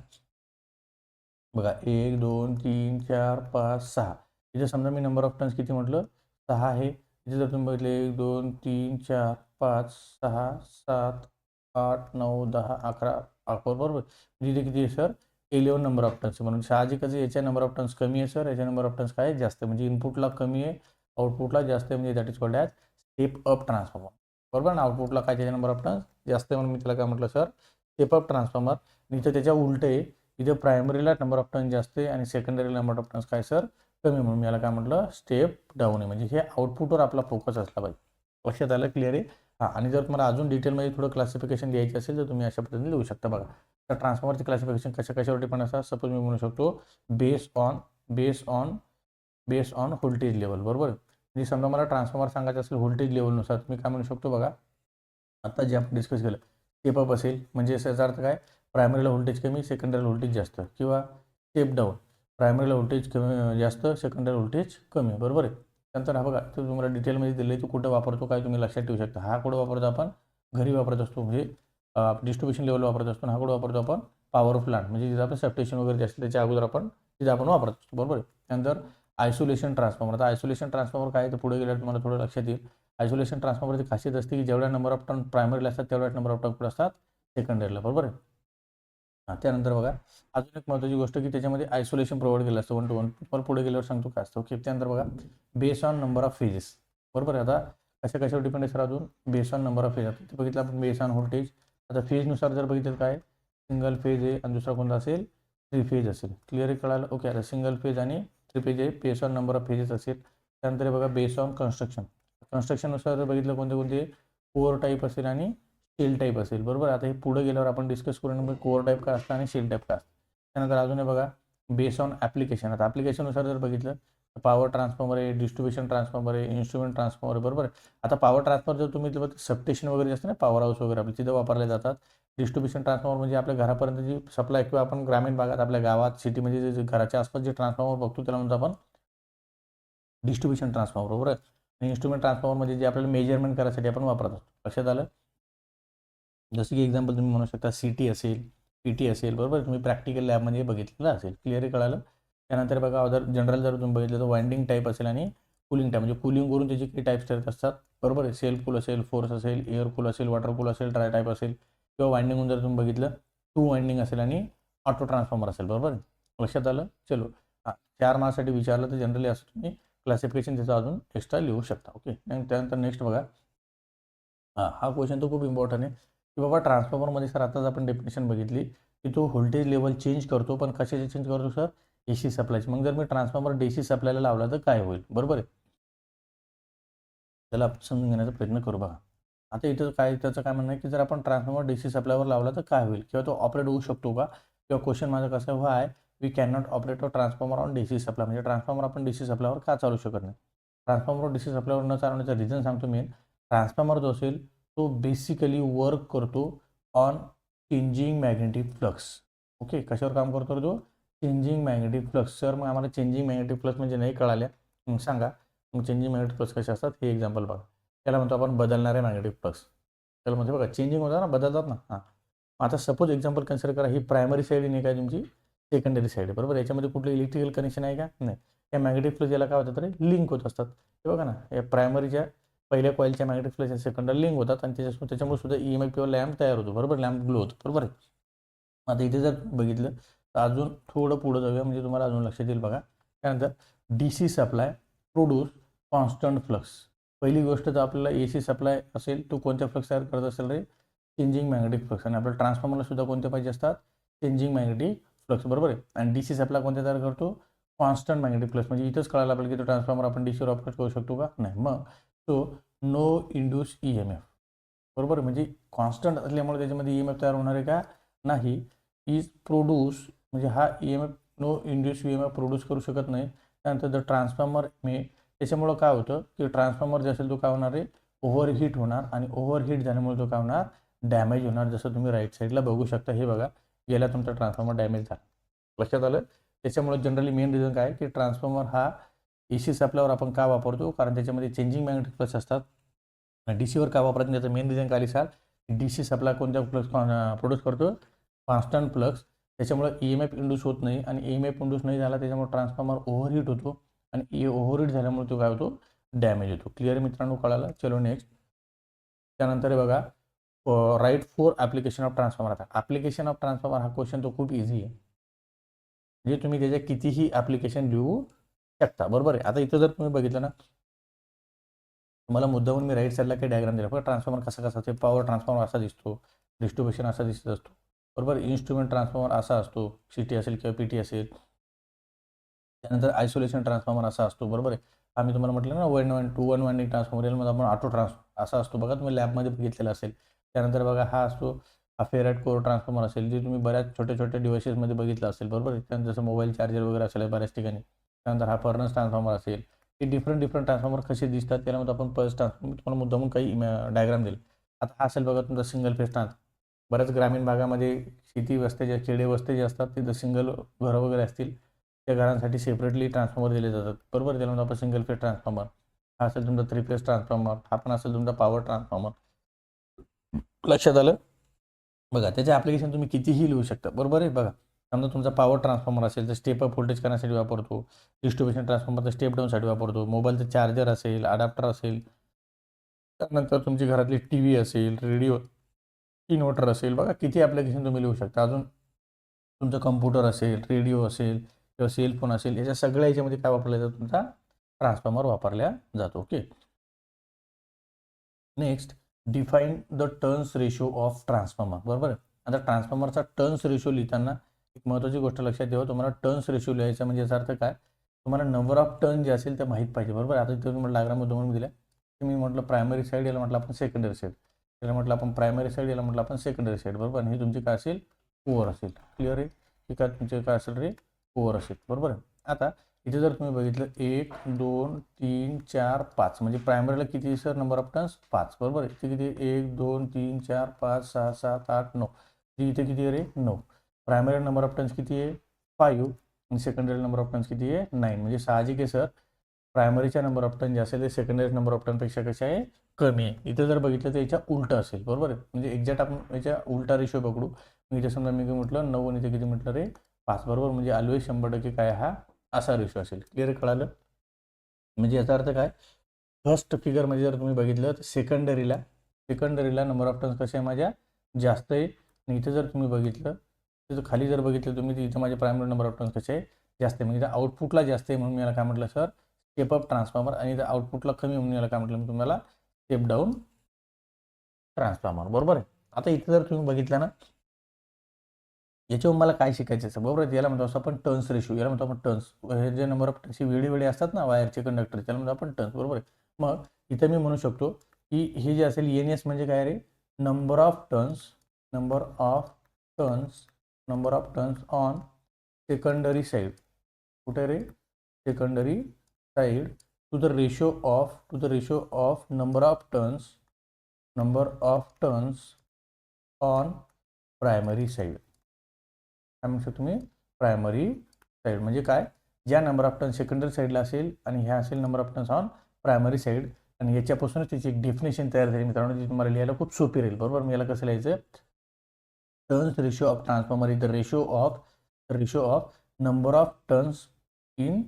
बघा 1 2 3 4 5 6, इथे समजा मी नंबर ऑफ टर्न्स किती म्हटलं 6 आहे. इथे जर तुम्ही बघितले 1 2 3 4 5 6 7 8 9 10 11 बरोबर. म्हणजे इथे किती आहे सर 11 नंबर ऑफ टर्न्स. म्हणून साहजिकच याच्या नंबर ऑफ टर्न्स कमी आहे सर, याच्या नंबर ऑफ टर्न्स काय जास्त आहे. म्हणजे इनपुटला कमी आहे आउटपुटला जास्त आहे, म्हणजे that is called as step up transformer, बरोबर ना. आउटपुटला काय त्याच्या नंबर ऑफ टर्न्स जास्त आहे म्हणून मी त्याला काय म्हटलं सर स्टेप अप ट्रान्सफॉर्मर. इथं त्याच्या उलट आहे, इथे प्रायमरीला नंबर ऑफ टर्न्स जास्त आहे आणि सेकंडरीला नंबर ऑफ टर्न्स काय सर कमी, म्हणून मी याला काय म्हटलं स्टेप डाऊन आहे. म्हणजे हे आउटपुटवर आपला फोकस असला पाहिजे. लक्षात आलं, क्लिअर आहे. हां, आणि जर तुम्हाला अजून डिटेलमध्ये थोडं क्लासिफिकेशन द्यायचं असेल तर तुम्ही अशा पद्धतीने लिहू शकता. बघा तर ट्रान्सफॉर्मरचे क्लासिफिकेशन कशावर डिपेंड असतात. सपोज मी म्हणू शकतो बेस ऑन व्होल्टेज लेवल, बरोबर. म्हणजे समजा मला ट्रान्सफॉर्मर सांगायचं असेल व्होल्टेज लेवलनुसार मी काय म्हणू शकतो. बघा आता जे आपण डिस्कस केलं स्टेप अप असेल म्हणजे याचा अर्थ काय प्रायमरीला व्होल्टेज कमी सेकंडरीला व्होल्टेज जास्त, किंवा स्टेप डाऊन प्रायमरीला व्होल्टेज कमी जास्त सेकंडरी व्होल्टेज कमी, बरोबर आहे. त्यानंतर हा बघा तो तुम्हाला डिटेलमध्ये दिलं आहे, तो कुठं वापरतो काय तुम्ही लक्षात ठेवू शकता. हा कुठं वापरतो आपण घरी वापरत असतो, म्हणजे डिस्ट्रीब्युशन लेवल वापरत असतो. हा कुठं वापरतो आपण पॉवर प्लांट, म्हणजे जिथं आपलं सबस्टेशन वगैरे जे असतं त्याच्या अगोदर आपण तिथं आपण वापरत असतो, बरोबर आहे. त्यानंतर आयसोलेशन ट्रान्सफॉर्मर. आता आयसोलेशन ट्रान्सफॉर्मर काय तर पुढे गेल्यावर तुम्हाला थोडं लक्षात येईल. आयसोलेशन ट्रान्सफॉर्मरची खासियत असते की जेवढ्या नंबर ऑफ टर्न प्रायमरीला असतात तेवढ्या नंबर ऑफ टर्न कुठे असतात सेकंडरीला, बरोबर आहे. हां, त्यानंतर बघा अजून एक महत्त्वाची गोष्ट की त्याच्यामध्ये आयसोलेशन प्रोव्हाइड केलं असतं 1 to 1. तुम्हाला पुढे गेल्यावर सांगतो काय असतं. ओके, त्यानंतर बघा base on number of phases, बरोबर आहे. आता कशावर डिपेंड आहे सर अजून base on number of phase. आता बघितलं आपण बेस ऑन व्होल्टेज. आता फेजनुसार जर बघितलं काय सिंगल फेज आहे आणि दुसरा कोणता असेल 3 फेज असेल. क्लिअर आहे, कळालं. ओके, आता सिंगल फेज आणि 3 फेज आहे base on number of phases असेल. त्यानंतर बघा बेस ऑन कन्स्ट्रक्शननुसार जर बघितलं कोणते कोअर टाईप असेल आणि शेल टाईप असेल, बरोबर. आता हे पुढे गेल्यावर आपण डिस्कस करू नंबर कोअर टाईप काय असतं आणि शेल टाईप काय असतं. त्यानंतर अजून हे बघा बेस ऑन ॲप्लिकेशन. आता ॲप्लिकेशननुसार जर बघितलं पॉवर ट्रान्सफॉर्मर आहे, डिस्ट्रीब्युशन ट्रान्सफॉर्मर आहे, इन्स्ट्रुमेंट ट्रान्सफॉर्मर आहे, बरोबर आहे. आता पॉवर ट्रान्सफॉर्मर जर तुम्ही सबस्टेशन वगैरे असतं ना पॉवर हाऊस वगैरे आपले तिथं वापरले जातात. डिस्ट्रीब्युशन ट्रान्सफॉर्मर म्हणजे आपल्या घरापर्यंत जी सप्लाय किंवा आपण ग्रामीण भागात आपल्या गावात सिटीमध्ये जे घराच्या आसपास जे ट्रान्सफॉर्मर बघतो त्याला म्हणतो आपण डिस्ट्रीब्युशन ट्रान्सफॉर्मर, बरोबर आहे. आणि इन्स्ट्रुमेंट ट्रान्सफॉर्मर म्हणजे जे आपल्याला मेजरमेंट करायसाठी आपण वापरत असतो. लक्षात आलं. जसं की एक्झाम्पल तुम्ही म्हणू शकता CT असेल, PT असेल, बरोबर. तुम्ही प्रॅक्टिकल लॅबमध्ये बघितलेलं असेल. क्लिअरली कळालं. त्यानंतर बघा अदर जनरल जर तुम्ही बघितलं तर वाइंडिंग टाईप असेल आणि कूलिंग टाईप, म्हणजे कूलिंगवरून त्याचे काही टाईप्स टाईप असतात, बरोबर आहे. सेल्फ कूल असेल, फोर्स असेल, एअर कूल असेल, वॉटर कूल असेल, ड्राय टाईप असेल, किंवा वाइंडिंगहून जर तुम्ही बघितलं 2 वाइंडिंग असेल आणि ऑटो ट्रान्सफॉर्मर असेल, बरोबर. लक्षात आलं. चलो हां 4 मार्क्ससाठी विचारलं तर जनरली असं तुम्ही क्लासिफिकेशन त्याचं अजून एक्स्ट्रा लिहू शकता. ओके, त्यानंतर नेक्स्ट बघा हा क्वेश्चन तर खूप इम्पॉर्टंट आहे की बाबा ट्रान्सफॉर्मरमध्ये सर आताच आपण डेफिनेशन बघितली की तो व्होल्टेज लेवल चेंज करतो, पण कशाचे चेंज करतो सर AC सप्लायची. मग जर मी ट्रान्सफॉर्मर DC सप्लायला लावला तर काय होईल, बरोबर आहे. त्याला आपण समजून घेण्याचा प्रयत्न करू. बघा आता इथं काय त्याचं काय म्हणणं आहे की जर आपण ट्रान्सफॉर्मर DC सप्लायवर लावला तर काय होईल, किंवा तो ऑपरेट होऊ शकतो का, किंवा क्वेश्चन माझं कसं आहे why we can not operate a transformer on DC supply. म्हणजे ट्रान्सफॉर्मर आपण DC सप्लायवर का चालू शकत नाही. ट्रान्सफॉर्मर DC सप्लायवर न चालवण्याचं रिझन सांगतो मी. ट्रान्सफॉर्मर जो असेल तो बेसिकली वर्क करतो on changing magnetic flux. Okay, कशावर काम करतो तो चेंजिंग मॅग्नेटिक फ्लक्स. सर मग आम्हाला चेंजिंग मॅग्नेटिक फ्लक्स म्हणजे नाही कळाल्या, मग सांगा. मग चेंजिंग मॅग्नेटिक फ्लक्स कसे असतात हे एक्झाम्पल बघा. त्याला म्हणतो आपण बदलणारे मॅग्नेटिक फ्लक्स. त्याला म्हणतो बघा चेंजिंग होतं ना, बदलतात ना. हां, आता सपोज एक्झाम्पल कन्सिडर करा ही प्रायमरी साईड नाही काय तुमची सेकंडरी साईड आहे, बरोबर. याच्यामध्ये कुठलं इलेक्ट्रिकल कनेक्शन आहे का नाही. या मॅग्नेटिक फ्लक्स याला काय होतात तरी लिंक होत असतात. हे बघा ना या प्रायमरीच्या पहिल्या कॉईलच्या मॅग्नेटिक फ्लक्स सेकंडरी लिंक होतात आणि त्याच्यामुळे सुद्धा EMF किंवा लॅम्प तयार होतो, बरोबर. लॅम्प ग्लो होतो, बरोबर आहे. आता इथे जर बघितलं तर अजून थोडं पुढं जाऊया म्हणजे तुम्हाला अजून लक्षात येईल. बघा त्यानंतर DC supply produce constant flux. पहिली गोष्ट तर आपल्याला AC सप्लाय असेल तो कोणत्या फ्लक्स तयार करत असेल रे चेंजिंग मॅग्नेटिक फ्लक्स. आणि आपल्या ट्रान्सफॉर्मरला सुद्धा कोणते पाहिजे असतात चेंजिंग मॅग्नेटिक फ्लक्स, बरोबर आहे. आणि DC सप्लाय कोणत्या तयार करतो कॉन्स्टंट मॅग्नेटिक फ्लक्स. म्हणजे इथंच कळायला पाहिजे की तो ट्रान्सफॉर्मर आपण DCवर ऑपरेट करू शकतो का नाही. मग तो नो इंड्यूस EMF, बरोबर. म्हणजे कॉन्स्टंट असल्यामुळे त्याच्यामध्ये EMF तयार होणार आहे का नाही. इज प्रोड्यूस म्हणजे हा EMF no induce EMF produce करू शकत नाही. त्यानंतर द ट्रान्सफॉर्मर त्याच्यामुळं काय होतं की ट्रान्सफॉर्मर जे असेल तो काय होणार आहे ओव्हरहीट होणार आणि ओव्हरहीट झाल्यामुळे तो काय होणार डॅमेज होणार. जसं तुम्ही राईट साईडला बघू शकता. हे बघा गेला तुमचा ट्रान्सफॉर्मर डॅमेज झाला. लक्षात आलं. त्याच्यामुळे जनरली मेन रिझन काय की ट्रान्सफॉर्मर हा AC सप्लायवर आपण का वापरतो, कारण त्याच्यामध्ये चेंजिंग मॅग्नेटिक फ्लक्स असतात. DC वर का वापरत नाही, त्याचं मेन रिझन काय लिहाल, DC सप्लाय कोणत्या फ्लक्स प्रोड्यूस करतो, कॉन्स्टंट फ्लक्स. त्याच्यामुळे EMF इंड्यूस होत नाही आणि EMF इंड्यूस नाही झाला त्याच्यामुळे ट्रान्सफॉर्मर ओव्हरहीट होतो आणि ओव्हरहीट झाल्यामुळे तो काय होतो, डॅमेज होतो. क्लिअर मित्रांनो, कळालं. चलो नेक्स्ट. त्यानंतर हे बघा right for application of transformer. आता ॲप्लिकेशन ऑफ ट्रान्सफॉर्मर हा क्वेश्चन तो खूप इझी आहे, म्हणजे तुम्ही त्याच्या कितीही ॲप्लिकेशन लिहू शकता. बरोबर आहे. आता इथं जर तुम्ही बघितलं ना, तुम्हाला मुद्दामून मी राईट साईडला काही डायग्राम दिला. बघा ट्रान्सफॉर्मर कसा असते. पॉवर ट्रान्सफॉर्मर असा दिसतो, डिस्ट्रीब्युशन असा दिसत असतो. बरोबर. इन्स्ट्रुमेंट ट्रान्सफॉर्मर असा असतो, CT असेल किंवा PT असेल. त्यानंतर आयसोलेशन ट्रान्सफॉर्मर असा असतो. बरोबर आहे. आम्ही तुम्हाला म्हटलं ना 1 वाइंडिंग ट्रान्सफॉर्मर, यामध्ये आपण ऑटो असा असतो बघा, तुम्ही लॅबमध्ये बघितलेला असेल. त्यानंतर बघा हा असतो हा फेराइट कोर ट्रान्सफॉर्मर असेल, जे तुम्ही बऱ्याच छोट्या छोट्या डिव्हाइसेसमध्ये बघितलं असेल. बरोबर आहे. त्यानंतर जसं मोबाईल चार्जर वगैरे असेल बऱ्याच ठिकाणी. त्यानंतर हा फर्नस ट्रान्सफॉर्मर असेल. हे डिफरंट ट्रान्सफॉर्मर कसे दिसतात त्यामध्ये आपण पल्स ट्रान्सफॉर्मर, मी तुम्हाला मुद्दामून काही डायग्राम दिले. आता हा असेल बघा तुमचा सिंगल फेज ट्रान्सफॉर्मर. बऱ्याच ग्रामीण भागामध्ये शेती वस्त्या ज्या खेडे वस्ते जे असतात तिथं सिंगल घरं वगैरे असतील, त्या घरांसाठी सेपरेटली ट्रान्सफॉर्मर दिले जातात. बरोबर. त्यामध्ये आपण सिंगल फेज ट्रान्सफॉर्मर. हा असेल तुमचा 3 फेज ट्रान्सफॉर्मर. हा पण असेल तुमचा पॉवर ट्रान्सफॉर्मर. लक्षात आलं. बघा त्याचे ॲप्लिकेशन तुम्ही कितीही लिहू शकता. बरोबर आहे. बघा समजा तुमचा पॉवर ट्रान्सफॉर्मर असेल तर स्टेप अप व्होल्टेज करण्यासाठी वापरतो. डिस्ट्रीब्युशन ट्रान्सफॉर्मर तर स्टेप डाऊनसाठी वापरतो. मोबाईलचं चार्जर असेल, अडॅप्टर असेल. त्यानंतर तुमची घरातली TV असेल, रेडिओ, इन्व्हर्टर असेल. बघा किती ॲप्लिकेशन तुम्ही लिहू शकता. अजून तुमचा कम्प्युटर असेल, रेडिओ असेल किंवा सेल फोन असेल, याच्या सगळ्या याच्यामध्ये काय वापरला जातो, तुमचा ट्रान्सफॉर्मर वापरला जातो. Okay. Next, define the turns ratio of transformer. बरोबर आहे. आता ट्रान्सफॉर्मरचा टर्न्स रेशो लिहिताना एक महत्त्वाची गोष्ट लक्षात ठेवा, तुम्हाला टर्न्स रेशो लिहायचा म्हणजे याचा अर्थ काय, तुम्हाला नंबर ऑफ टर्न जे असेल ते माहीत पाहिजे. बरोबर. आता इथे तुम्हाला डायग्राम दोन दिल्या, मी म्हटलं प्रायमरी साईड, याला म्हटलं आपण सेकंडरी साईड, याला म्हटलं आपण प्रायमरी साईड, याला म्हटलं आपण सेकंडरी साईड. बरोबर. आणि ही तुमची काय असेल, कोअर असेल. क्लिअर आहे. हे काय तुमचे काय असेल रे, कोअर असेल. बरोबर आहे. आता इथे जर तुम्ही बघितलं 1 2 3 4 5 म्हणजे प्रायमरीला किती सर नंबर ऑफ टर्न्स 5. बरोबर आहे. इथे किती 1 2 3 4 5 6 7 8 9. इथे किती आहे रे 9. प्रायमरी नंबर ऑफ टर्न्स किती आहे 5 आणि सेकंडरी नंबर ऑफ टर्न्स किती आहे 9. म्हणजे साहजिक आहे सर प्रायमरीचा नंबर ऑफ टर्न जे असेल ते सेकंडरी नंबर ऑफ टर्नपेक्षा कशा आहे, कमी आहे. इथे जर बघितलं तर याच्या उलटं असेल. बरोबर आहे. म्हणजे एक्झॅक्ट आपण याच्या उलटा रेशो पकडू. मी इथे समजा मी म्हटलं 9 आणि इथे किती म्हटलं रे 5. बरोबर. म्हणजे ऑलवेज 100% काय हा असा रेशो असेल. क्लिअर कळालं. म्हणजे याचा अर्थ काय, फर्स्ट फिगरमध्ये जर तुम्ही बघितलं तर सेकंडरीला नंबर ऑफ टर्न्स कसे आहे माझ्या जास्त आहे. आणि इथे जर तुम्ही बघितलं तर खाली जर बघितलं तुम्ही तर इथं माझे प्रायमरी नंबर ऑफ टर्न्स कसे आहे जास्त आहे. म्हणजे आउटपुटला जास्त आहे म्हणून मी याला काय म्हटलं सर स्टेप अप ट्रान्सफॉर्मर, आणि इथं आउटपुटला कमी म्हणून याला काय म्हटलं मी तुम्हाला स्टेप डाऊन ट्रान्सफॉर्मर. बरोबर आहे. आता इथं जर तुम्ही बघितलं ना, याच्यावर मला काय शिकायचं आहे बरोबर आहे. याला म्हणतो असं आपण टर्न्स रेशो, याला म्हणतो आपण टर्न्स. हे जे नंबर ऑफ टर्न्स वेळे असतात ना वायरचे कंडक्टर, त्याला म्हणतो आपण टर्न्स. बरोबर आहे. मग इथं मी म्हणू शकतो की हे जे असेल NS म्हणजे काय रे, number of turns on secondary side. कुठे रे, secondary side to the ratio of number of turns on primary side. काय म्हणू शकतो तुम्ही, प्रायमरी साईड म्हणजे काय, ज्या नंबर ऑफ टर्न्स सेकंडरी साईडला असेल आणि ह्या असेल number of turns on primary side. आणि याच्यापासूनच त्याची एक डेफिनेशन तयार झाली मित्रांनो, ती तुम्हाला लिहायला खूप सोपी राहील. बरोबर. मी याला कसं लिहायचं, turns ratio of transformer is the ratio of number of turns in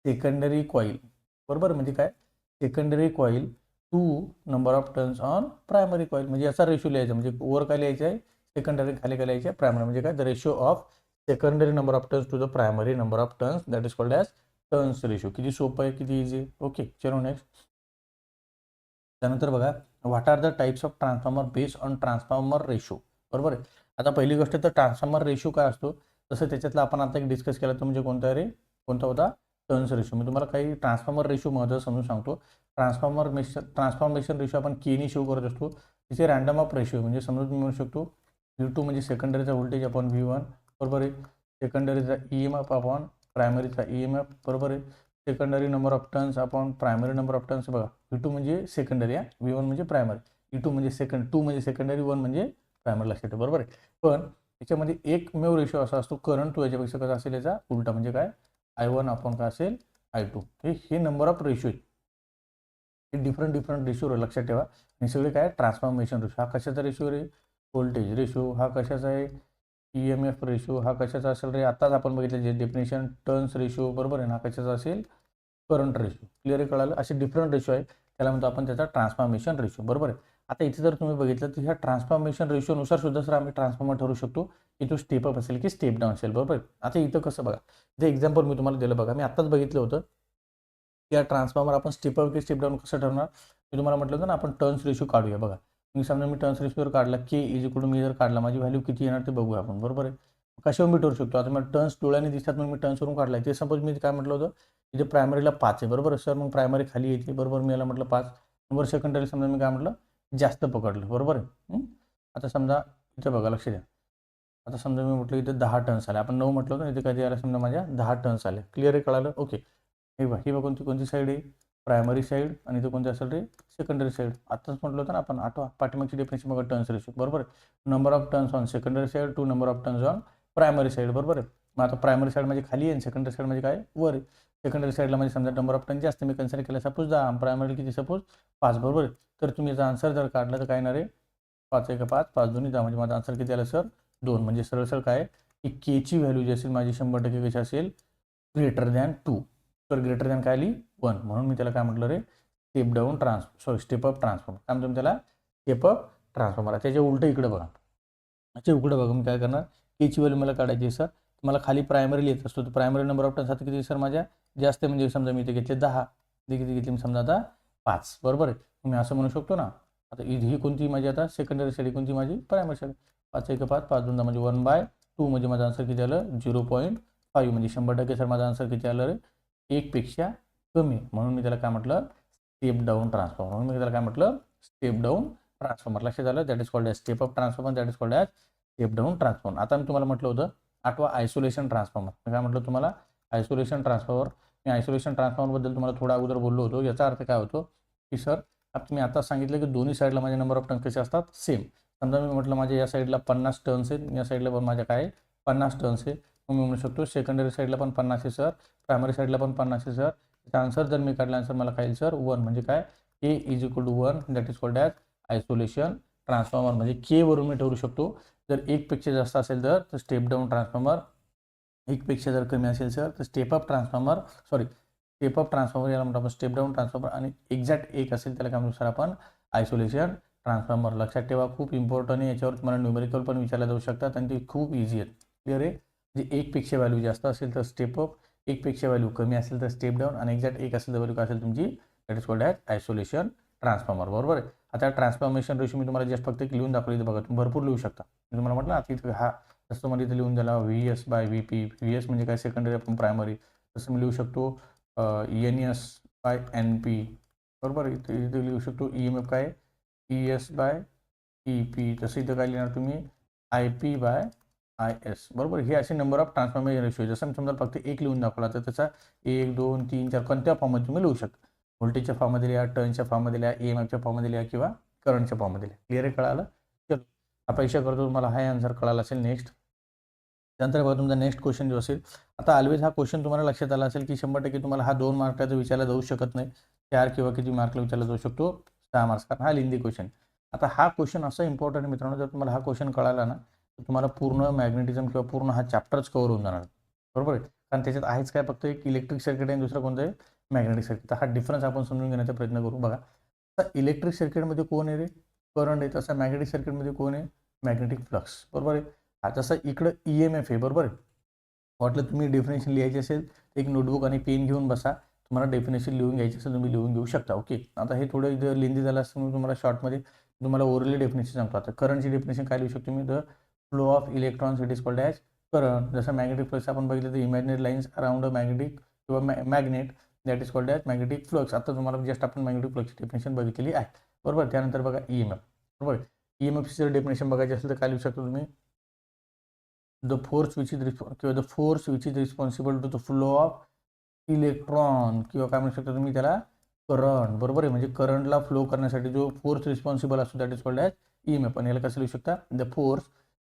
secondary coil. बरोबर. म्हणजे काय, secondary coil to number of turns on primary coil. म्हणजे याचा रेशो लिहायचा, म्हणजे वर काय लिहायचं आहे सेकंडरी, खाली काय लिहायचं आहे प्रायमरी. म्हणजे काय, the ratio of secondary number of turns to the primary number of turns, that is called as turns ratio. किती सोपं आहे, किती इझी. ओके. चलो नेक्स्ट. त्यानंतर बघा, what are the types of transformer based on transformer ratio. बरोबर आहे. आता पहिली गोष्ट तर ट्रान्सफॉर्मर रेशो काय असतो, तसं त्याच्यातलं आपण आता एक डिस्कस केला तो म्हणजे कोणता होता, टर्न्स रेशो. मी तुम्हाला काही ट्रान्सफॉर्मर रेशो महत्त्व समजून सांगतो. ट्रान्सफॉर्मेशन रेशो आपण केनी शो करत असतो. तिचे रँडम ऑफ रेशो म्हणजे समजा तुम्ही म्हणू शकतो V2 म्हणजे सेकंडरीचा व्होल्टेज अपॉन V1. बरोबर आहे. सेकंडरीचा EMF अपॉन प्रायमरीचा EMF. बरोबर आहे. Secondary number of turns upon primary number of turns. बघा V2 म्हणजे सेकंडरी V1 म्हणजे प्रायमरी. E2 म्हणजे सेकंडरी 1 म्हणजे प्रायमरी लक्षात ठेवा. बरोबर आहे. पण याच्यामध्ये एकमेव रेशो असा असतो करंट, तो याच्यापेक्षा कसा असेल याचा उलटा, म्हणजे काय I1 आपण काय असेल I2. हे नंबर ऑफ रेशो आहेत, हे डिफरंट रेशो लक्षात ठेवा. आणि सगळे काय ट्रान्सफॉर्मेशन रेशो. हा कशाचा रेशो रे, व्होल्टेज रेशो. हा कशाचा आहे, EMF रेशो. हा कशाचा असेल रे, आताच आपण बघितलं जे डेफिनेशन टर्न्स रेशो, बरोबर आहे ना. हा कशाचा असेल, करंट रेशो. क्लिअर आहे, कळालं. असे डिफरंट रेशो आहे, त्याला म्हणतो आपण त्याचा ट्रान्सफॉर्मेशन रेशो, बरोबर आहे. आता इथे जर तुम्ही बघितलं तर ह्या ट्रान्सफॉर्मेशन रेशोनुसार सुद्धा सर आम्ही ट्रान्सफॉर्मर ठरवू शकतो की तो स्टेप अप असेल की स्टेप डाऊन असेल, बरोबर आहे. आता इथं कसं बघा, जे एक्झाम्पल मी तुम्हाला दिलं बघा, मी आत्ताच बघितलं होतं की या ट्रान्सफॉर्मर आपण स्टेप अप की स्टेप डाऊन कसं ठरवणार. मी तुम्हाला म्हटलं होतं ना, आपण टर्न्स रेशो काढूया. बघा, मी समजा मी टर्न्स रेशो जर काढला, के इज इक्वल टू मी जर काढला, माझी व्हॅल्यू किती येणार ते बघूया आपण, बरोबर आहे. कशावर मी ठरवू शकतो, आता मला टर्न्स डोळ्याने दिसतात, मग मी टर्न्सवरून काढला. ते सपोज मी काय म्हटलं होतं, इथे प्रायमरीला 5 आहे, बरोबर सर. मग प्रायमरी खाली येते, बरोबर. मी याला म्हटलं 5 नंबर. सेकंडरी समजा मी काय म्हटलं, जास्त पकडलं, बरोबर आहे. आता समजा इथं बघा, लक्ष द्या. आता समजा मी म्हटलं इथे 10 टर्न्स आले, आपण 9 म्हटलं होतं, इथे कधी आलं, समजा माझ्या 10 टर्न्स आले. क्लिअर आहे, कळालं. ओके, हे बघा, ही बघा कोणती साईड आहे, प्रायमरी साईड. आणि इथे कोणती असेल रे, सेकंडरी साईड. आत्ताच म्हटलं होतं ना आपण, आठवा पाठीमागची डेफिनेशन बघा, टर्न्स रेशो, बरोबर आहे. Number of turns on secondary side to number of turns on primary side, बरोबर आहे. मग आता प्रायमरी साईड म्हणजे खाली आहे आणि सेकंडरी साईड म्हणजे काय, वर आहे. सेकंडरी साईडला म्हणजे समजा नंबर ऑफ टर्न जास्त मी कन्सिडर केलं, सपोज 10, प्रायमरी किती, सपोज 5, बरोबर आहे. तर तुम्ही याचा आन्सर जर काढला तर काय येणार आहे, 5 1 5, 5 2 10, म्हणजे माझा आन्सर किती आला सर, 2. म्हणजे सरळ काय की केची व्हॅल्यू जी असेल माझी 100% कशी असेल, ग्रेटर दॅन 2. तर ग्रेटर दॅन काय आली, 1. म्हणून मी त्याला काय म्हटलं रे, step down step up transformer. काय म्हणतो मी त्याला, स्टेप अप ट्रान्सफॉर्मर. त्याच्या उलटं इकडे बघा, अच्छा इकडे बघा, मी काय करणार, केची व्हॅल्यू मला काढायची आहे सर. मला खाली प्रायमरी येत असतो, तर प्रायमरी नंबर ऑफ टर्न्स आता किती सर माझ्या, जास्त आहे. म्हणजे समजा मी इथे घेतले 10, किती घेतली मी समजा आता 5, बरोबर आहे. मी असं म्हणू शकतो ना. आता ही कोणती माझी आता सेकंडरी साईड, कोणती माझी प्रायमरी साईड. 5 1 5, 5 2 10, म्हणजे 1/2, म्हणजे माझं आन्सर किती आलं, 0.5. म्हणजे 100% सर माझा आन्सर किती आलं रे, 1 पेक्षा कमी. म्हणून मी त्याला काय म्हटलं, स्टेप डाऊन ट्रान्सफॉर्मर. म्हणून मी त्याला काय म्हटलं, स्टेप डाऊन ट्रान्सफॉर्मर. लक्षात आलं, that is called as step up transformer, that is called as step down transformer. आता मी तुम्हाला म्हटलं होतं आठवा आयसोलेशन ट्रान्सफॉर्मर. मी काय म्हटलं तुम्हाला, आयसोलेशन ट्रान्सफॉर्मर. मी आयसोलेशन ट्रान्सफॉर्मरबद्दल तुम्हाला थोडा अगोदर बोललो होतो. याचा अर्थ काय होतो की सर, आता मी आता सांगितलं की दोन्ही साईडला माझे नंबर ऑफ टर्न्स कसे असतात, सेम. समजा मी म्हटलं माझ्या या साईडला 50 टर्न्स आहेत, या साईडला पण माझ्या काय 50 टर्न्स आहे. मग मी म्हणू शकतो सेकंडरी साईडला पण 50 आहे सर, प्रायमरी साईडला पण 50 आहे सर. त्याचा आन्सर जर मी काढला, आन्सर मला काय सर 1. म्हणजे काय, K is equal to 1, that is called as isolation transformer. म्हणजे के वरून मी ठरवू शकतो, जर 1 पेक्षा जास्त असेल तर स्टेप डाऊन ट्रान्सफॉर्मर, 1 पेक्षा जर कमी असेल सर तर step up transformer, step up transformer याला म्हणतो आपण स्टेप डाऊन ट्रान्सफॉर्मर. आणि एक्झॅक्ट 1 असेल त्याला काय म्हणतो सर आपण, आयसोलेशन ट्रान्सफॉर्मर. लक्षात ठेवा, खूप इम्पॉर्टंट आहे. याच्यावर तुम्हाला न्यूमेरिकल पण विचारल्या जाऊ शकतात आणि ते खूप इझी आहेत. क्लिअर आहे. म्हणजे 1 पेक्षा व्हॅल्यू जास्त असेल तर स्टेप अप, 1 पेक्षा व्हॅल्यू कमी असेल तर स्टेप डाऊन, आणि एक्झॅक्ट 1 असेल तर व्हॅल्यू काय असेल तुमची, that is called as isolation transformer, बरोबर आहे. आता ट्रान्सफॉर्मेशन रेशो मी तुम्हाला जस्ट फक्त लिहून दाखवली, बघा तुम्ही भरपूर लिहू शकता. मी तुम्हाला म्हटलं आता इथं हा जसं मध्ये इथं लिहून दिला VS/VP. VS म्हणजे काय, सेकंडरी आपण प्रायमरी. तसं मी लिहू शकतो NS/NP, बरोबर. इथे लिहू शकतो EMF काय, ES/EP. तसं इथं काय लिहिणार तुम्ही, IP/IS, बरोबर. हे असे नंबर ऑफ ट्रान्सफॉर्मेशन रेशो. जसं मी समजा फक्त 1 लिहून दाखवला तर त्याचा 1 2 3 4 कोणत्या फॉर्ममध्ये तुम्ही लिहू शकता. व्होल्टेजच्या फॉर्ममध्ये लिहा, टर्नच्या फॉर्ममध्ये लिहा, EMFच्या फॉर्ममध्ये लिहा किंवा करंटच्या फॉर्ममध्ये लिहा. क्लिअर आहे, कळालं. चलो, अपेक्षा करतो तुम्हाला हा आन्सर कळाला असेल. नेक्स्ट, त्यानंतर बघा तुमचा नेक्स्ट क्वेश्चन जो असेल, आता ऑलवेज हा क्वेश्चन तुम्हाला लक्षात आला असेल की 100% तुम्हाला हा 2 मार्काचा विचारला जाऊ शकत नाही, 4 किंवा किती मार्कला विचारला जाऊ शकतो, 6 मार्क्स, कारण हा लेंदी क्वेश्चन. आता हा क्वेश्चन असा इम्पॉर्टंट मित्रांनो, जर तुम्हाला हा क्वेश्चन कळाला ना तर तुम्हाला पूर्ण मॅग्नेटिझम किंवा पूर्ण हा चॅप्टरच कव्हर होऊन जाणार, बरोबर आहे. कारण त्याच्यात आहेच काय, फक्त एक इलेक्ट्रिक सर्किट आणि दुसरं कोणतं आहे, मॅग्नेटिक सर्किट. तर हा डिफरन्स आपण समजून घेण्याचा प्रयत्न करू. बघा, आता इलेक्ट्रिक सर्किटमध्ये कोण आहे रे, करंट आहे. तसं मॅग्नेटिक सर्किटमध्ये कोण आहे, मॅग्नेटिक फ्लक्स, बरोबर आहे. हा जसं इकडं EMF आहे, बरोबर आहे. वाटलं तुम्ही डेफिनेशन लिहायची असेल तर एक नोटबुक आणि पेन घेऊन बसा, तुम्हाला डेफिनेशन लिहून घ्यायची असेल तुम्ही लिहून घेऊ शकता. ओके, आता हे थोडं इथं लेंदी झालं असतं म्हणून तुम्हाला शॉर्टमध्ये तुम्हाला ओरली डेफिनेशन सांगतो. आता करंटची डेफिनेशन काय लिहू शकतो मी, the flow of electrons it is called as current. जसं मॅग्नेटिक फ्लक्स आपण बघितलं तर imaginary lines around a magnetic किंवा magnet, that is called as magnetic flux. आता तुम्हाला जस्ट आपण मॅग्नेटिक फ्लक्सची डेफिनेशन बघितलेली आहे, बरोबर. त्यानंतर बघा EMF, बरोबर. EMFची जर डेफिनेशन बघायची असेल तर काय लिहू शकतो तुम्ही, the force which is किंवा the force which is responsible to the flow of electron, किंवा काय म्हणू शकता तुम्ही त्याला करंट, बरोबर आहे. म्हणजे करंटला फ्लो करण्यासाठी जो फोर्स रिस्पॉन्सिबल असतो that is called as EMF. आणि याला कसं लिहू शकता, the force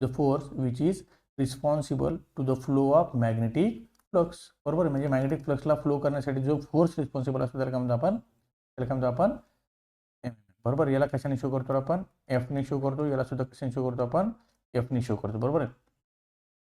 the force which is responsible to the flow of magnetic flux. बरोबर आहे, म्हणजे मॅग्नेटिक फ्लक्सला फ्लो करण्यासाठी जो फोर्स रिस्पॉन्सिबल असतो त्याला काय म्हणतो आपण बरोबर. याला कशाने शो करतो आपण एफने शो करतो, याला सुद्धा कशाने शो करतो आपण एफने शो करतो. बरोबर आहे.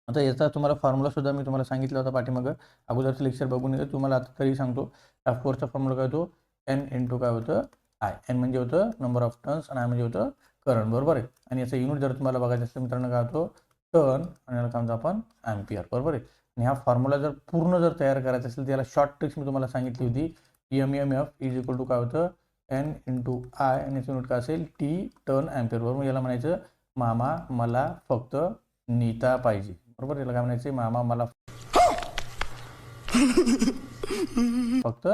आता याचा तुम्हाला फॉर्म्युला सुद्धा मी तुम्हाला सांगितला होता पाठीमागं, अगोदरचं लेक्चर बघून येतं. तुम्हाला आता तरी सांगतो एफ फोर्सचा फॉर्म्युला काय होतो एन इंटू काय होतं आय. एन म्हणजे होतं नंबर ऑफ टर्न्स आणि आय म्हणजे होतं करंट. बरोबर आहे. आणि याचा युनिट जर तुम्हाला बघायचं असेल मित्रांनो काय होतो टर्न आणि याला काय म्हणतो आपण अँपियर. बरोबर आहे. आणि हा फॉर्म्युला जर पूर्ण जर तयार करायचा असेल तर याला शॉर्ट ट्रिक्स मी तुम्हाला सांगितली होती. M M F is equal to काय होतं एन इंटू आय आणि याचं युनिट काय असेल टी टर्न अँपियर. बरोबर. याला म्हणायचं मामा मला फक्त नीता पाहिजे. बरोबर. याला काय म्हणायचं मामा मला फक्त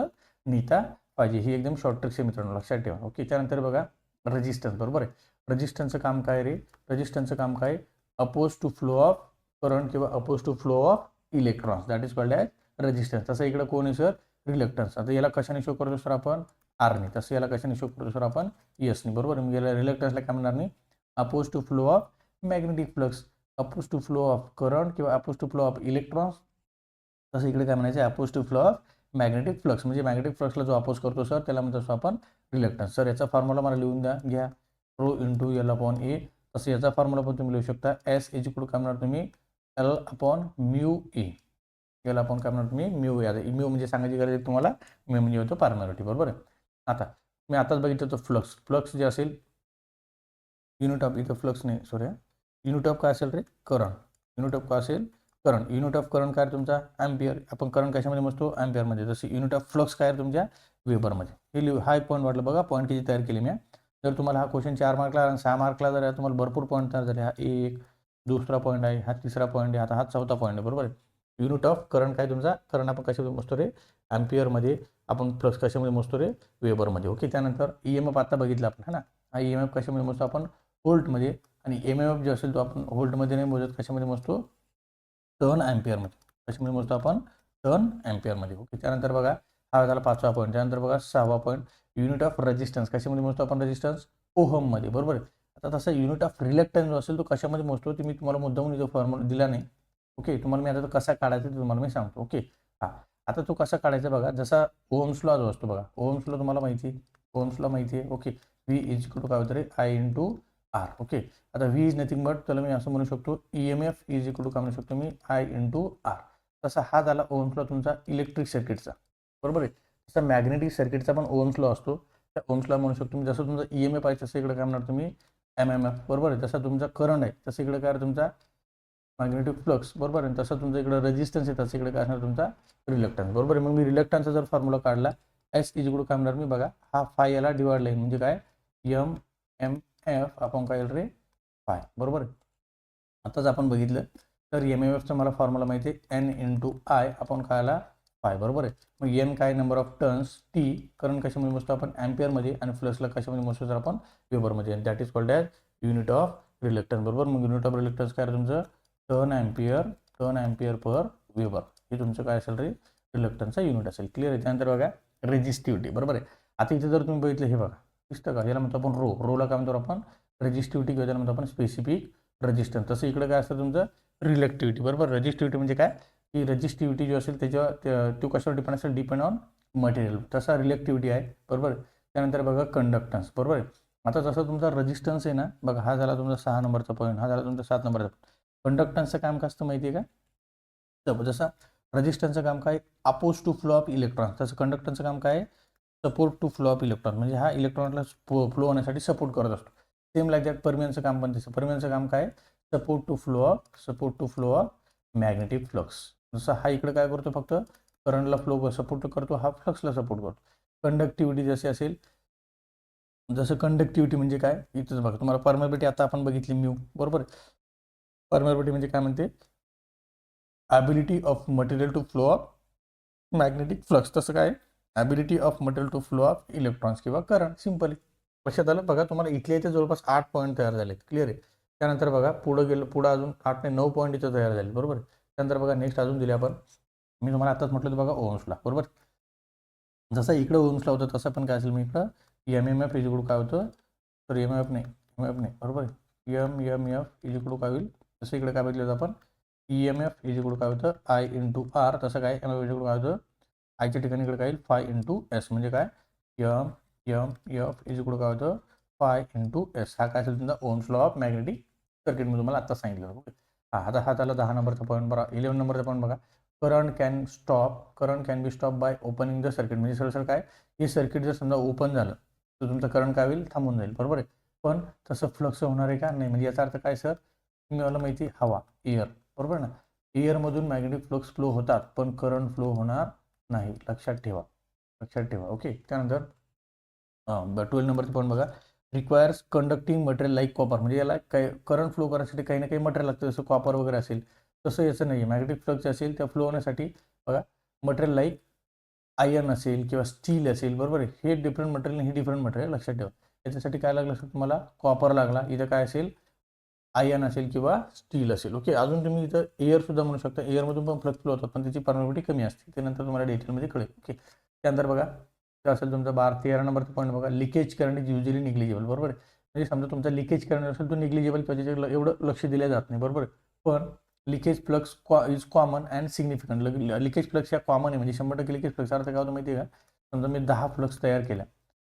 नीता पाहिजे. ही एकदम शॉर्ट ट्रिक्स आहे मित्रांनो, लक्षात ठेवा. ओके. त्यानंतर बघा रेजिस्टन्स. बरोबर आहे. रेजिस्टन्सचं काम काय रे रेजिस्टन्सचं काम काय oppose to flow of current किंवा oppose to flow of electrons that is called as resistance. तसं इकडे कोण आहे सर रिलक्टन्स. आता याला कशाने शो करतो सर आपण आरने. तसं याला कशाने शो करतो सर आपण यसने. बरोबर. मग याला रिलक्टन्सला काय म्हणणार नाही oppose to flow of magnetic flux, oppose to flow of current किंवा oppose to flow of electrons. तसं इकडे काय म्हणायचं oppose to flow of magnetic flux, म्हणजे मॅग्नेटिक फ्लक्सला जो अपोज करतो सर त्याला म्हणतो आपण रिलक्टन्स. सर याचा फॉर्म्युला मला लिहून घ्या रो इंटू एल अपॉन ए. तसं याचा फॉर्म्युला पण तुम्ही लिहू शकता एस इज इक्वल काय म्हणणार तुम्ही एल अपॉन म्यू ए. याला आपण काय म्हणणार तुम्ही म्यू ए. आता म्यू म्हणजे सांगायची गरज आहे तुम्हाला, म्यू म्हणजे होतो पारमॅरिटी. बरोबर आहे. आता मी आताच बघितलं तर फ्लक्स जे असेल युनिट ऑफ इथं फ्लक्स नाही सॉरी युनिट ऑफ काय असेल रे करंट. युनिट ऑफ काय असेल करंट. युनिट ऑफ करंट काय तुमचा अँपियर. आपण करंट कशामध्ये मोजतो अँपियरमध्ये. जसं युनिट ऑफ फ्लक्स काय तुमच्या वेबरमध्ये. हे हा एक पॉईंट वाटलं बघा, पॉईंट किती तयार केली मी. जर तुम्हाला हा क्वेश्चन 4 मार्कला आणि 6 मार्कला जर तुम्हाला भरपूर पॉईंट तयार झाले, हा एक दुसरा पॉईंट आहे, हा तिसरा पॉईंट आहे, आता हा चौथा पॉईंट आहे. बरोबर आहे. युनिट ऑफ करंट काय तुमचा करंट आपण कशामध्ये मोजतो रे अँपियरमध्ये, आपण फ्लक्स कशामध्ये मोजतो रे वेबरमध्ये. ओके. त्यानंतर EMF आता बघितलं आपण है ना. हा EMF कशामध्ये मोजतो आपण व्होल्टमध्ये, आणि MMF जो असेल तो आपण व्होल्टमध्ये नाही मोजत, कशामध्ये मोजतो टर्न अँपियरमध्ये. कशामध्ये मोजतो आपण टर्न अँपियरमध्ये. ओके. त्यानंतर बघा हा झाला 5वा पॉईंट. त्यानंतर बघा 6वा पॉईंट युनिट ऑफ रेजिस्टन्स. कशामध्ये मोजतो आपण रेजिस्टन्स ओहममध्ये. बरोबर आहे. आता तसा युनिट ऑफ रिलक्टन्स जो असेल तो कशामध्ये मोजतो ते मी तुम्हाला मुद्दामून जो फॉर्म्युला दिला नाही. ओके. तुम्हाला मी आता तो कसा काढायचा ते तुम्हाला मी सांगतो. ओके. हां आता तो कसा काढायचा बघा, जसा ओहम्स लॉ जो असतो बघा, ओहम्स लॉ तुम्हाला माहिती आहे, ओहम्स लॉ माहिती आहे. Okay. V is equal to काय होतं रे आय इंटू आर. ओके. आता व्ही इज नथिंग बट त्याला मी असं म्हणू शकतो EMF इज इक्वल टू काय म्हणू शकतो मी आय इंटू आर. तसा हा झाला ओहम्स लॉ तुमचा इलेक्ट्रिक सर्किटचा. बरोबर आहे. तसा मॅग्नेटिक सर्किटचा पण ओहम्स लॉ असतो. त्या ओहम्स लॉ म्हणू शकतो तुम्ही. जसं तुमचा EMF आहे तसं इकडे काय म्हणणार तुम्ही MMF. बरोबर आहे. जसा तुमचा करंट आहे तसं इकडे काय तुमचा मॅग्नेटिक फ्लक्स. बरोबर आहे. तसं तुमचं इकडे रेजिस्टन्स आहे तसं इकडे काय असणार तुमचा रिलक्टन्स. बरोबर आहे. मग मी रिलक्टन्सचा जर फॉर्म्युला काढला एस इज इक्वल टू काय म्हणणार मी बघा हा फाय याला डिवाइड लाईन म्हणजे काय MMF आपण काय रे फाय. बरोबर आहे. आताच आपण बघितलं तर MMFचा मला फॉर्म्युला माहिती आहे एन इंटू आय आपण काय आला फाय. बरोबर आहे. मग एन काय number of turns, T current कशामध्ये मोजतो आपण अँपियरमध्ये, आणि फ्लक्सला कशामध्ये मोजतो तर आपण वेबरमध्ये, आणि that is called as unit of reluctance. बरोबर. मग युनिट ऑफ रिलक्टन्स काय तुमचं टर्न अँपियर पर वेबर. हे तुमचं काय असेल रे रिलक्टन्सचा युनिट असेल. क्लिअर आहे. त्यानंतर बघा रेजिस्टिव्हिटी. बरोबर आहे. आता इथे जर तुम्ही बघितलं हे बघा दिसतं का, याला म्हणतो आपण रोला काय म्हणतो आपण रेजिस्टिव्हिटी किंवा त्याला म्हणतो आपण स्पेसिफिक रेजिस्टन्स. तसं इकडे काय असतं तुमचं रिलेक्टिव्हिटी. बरोबर. रेजिस्टिव्हिटी म्हणजे काय की रेजिस्टिव्हिटी जो असेल त्याच्यावर तो कशावर डिपेंड असेल डिपेंड ऑन मटेरियल. तसा रिलेक्टिव्हिटी आहे. बरोबर. त्यानंतर बघा कंडक्टन्स. बरोबर आहे. आता जसं तुमचा रेजिस्टन्स आहे ना बघा, हा झाला तुमचा 6 नंबरचा पॉईंट, हा झाला तुमचा 7 नंबरचा. कंडक्टन्सचं काम काय असतं माहिती आहे का. जसं रेजिस्टन्सचं काम काय oppose to flow of electron, तसं कंडक्टन्सचं काम काय support to flow of electron, म्हणजे हा इलेक्ट्रॉनला फ्लो होण्यासाठी सपोर्ट करत असतो. सेम लाईक दॅट परमियनचं काम पण तसं. परमियनचं काम काय support to flow of magnetic flux. जसं हा इकडे काय करतो फक्त करंटला फ्लो सपोर्ट करतो, हा फ्लक्सला सपोर्ट करतो. कंडक्टिव्हिटी जशी असेल जसं कंडक्टिव्हिटी म्हणजे काय इथंच बघा तुम्हाला परमिबिलिटी आता आपण बघितली म्यू. बरोबर. परमिबिलिटी म्हणजे काय म्हणते ability of material to flow of magnetic flux. तसं काय ability of material to flow of electrons किंवा करंट. सिम्पली लक्षात आलं. बघा तुम्हाला इथल्या इथे जवळपास 8 पॉईंट तयार झालेत. क्लिअर आहे. त्यानंतर बघा पुढं अजून 8 ते 9 पॉईंट इथं तयार झाले. बरोबर. त्यानंतर बघा नेक्स्ट अजून दिले आपण, मी तुम्हाला आताच म्हटलं तर बघा ओहम्सला. बरोबर. जसं इकडं ओहम्सला होतं तसं पण काय असेल मी इकडं MMF इज इक्वल काय होतं तर MMF नाही बरोबर. MMF इज इक्वल काय होईल तसं इकडे काय बघितलं होतं आपण EMF इज इक्वल काय होतं I इंटू आर, तसं काय MF इज इक्वल काय होतं आयच्या ठिकाणी इकडे काय येईल फाय इंटू एस, म्हणजे काय एफ इज इक्वल काय होतं फाय इंटू एस. हा काय असेल तुमचा Ohm's law of magnetic circuit मी तुम्हाला आता सांगितलं. ओके, आता हा झाला 10 नंबरचा पॉईंट. बघा 11 नंबरचा पॉईंट बघा, current can be stop by opening the circuit. म्हणजे सरळ काय, हे सर्किट जर समजा ओपन झालं तर तुमचं करंट काय होईल, थांबून जाईल. बरोबर आहे. पण तसं फ्लक्स होणार आहे का, नाही. म्हणजे याचा अर्थ काय सर, तुम्हाला माहिती आहे हवा, एअर, बरोबर ना. एअरमधून मॅग्नेटिक फ्लक्स फ्लो होतात पण करंट फ्लो होणार नाही. लक्षात ठेवा. ओके, त्यानंतर 12 नंबरचं पॉईंट बघा, requires conducting material like copper. म्हणजे याला काही करंट फ्लो करण्यासाठी काही ना काही मटेरियल लागतं, जसं कॉपर वगैरे असेल. तसं याचं नाही आहे. मॅग्नेटिक फ्लक्स असेल त्या फ्लो होण्यासाठी बघा मटेरियल लाईक आयर्न असेल किंवा स्टील असेल, बरोबर आहे. हे डिफरंट मटेरियल, हे डिफरंट मटेरियल. लक्षात ठेवा. याच्यासाठी काय लागलं असेल तुम्हाला, कॉपर लागला. इथं काय असेल, आयर्न असेल किंवा स्टील असेल. ओके, अजून तुम्ही इथं एअरसुद्धा म्हणू शकता. एअरमधून पण फ्लक्स फ्लो होतात पण त्याची परमिटिव्हिटी कमी असते. त्यानंतर तुम्हाला डिटेलमध्ये कळेल. ओके, त्यानंतर बघा काय असेल तुमचा 13 नंबरचा पॉईंट बघा, leakage current is usually negligible. बरोबर आहे. म्हणजे समजा तुमचा लिकेज करंट असेल तो निग्लिजिबल किंवा त्याच्याकडे एवढं लक्ष दिलं जात नाही. बरोबर आहे. पण leakage flux is common and significant. Leakage flux या कॉमन आहे, म्हणजे 100% लिकेज फ्लक्स. अर्थ काय होतं माहिती आहे का, समजा मी 10 फ्लक्स तयार केल्या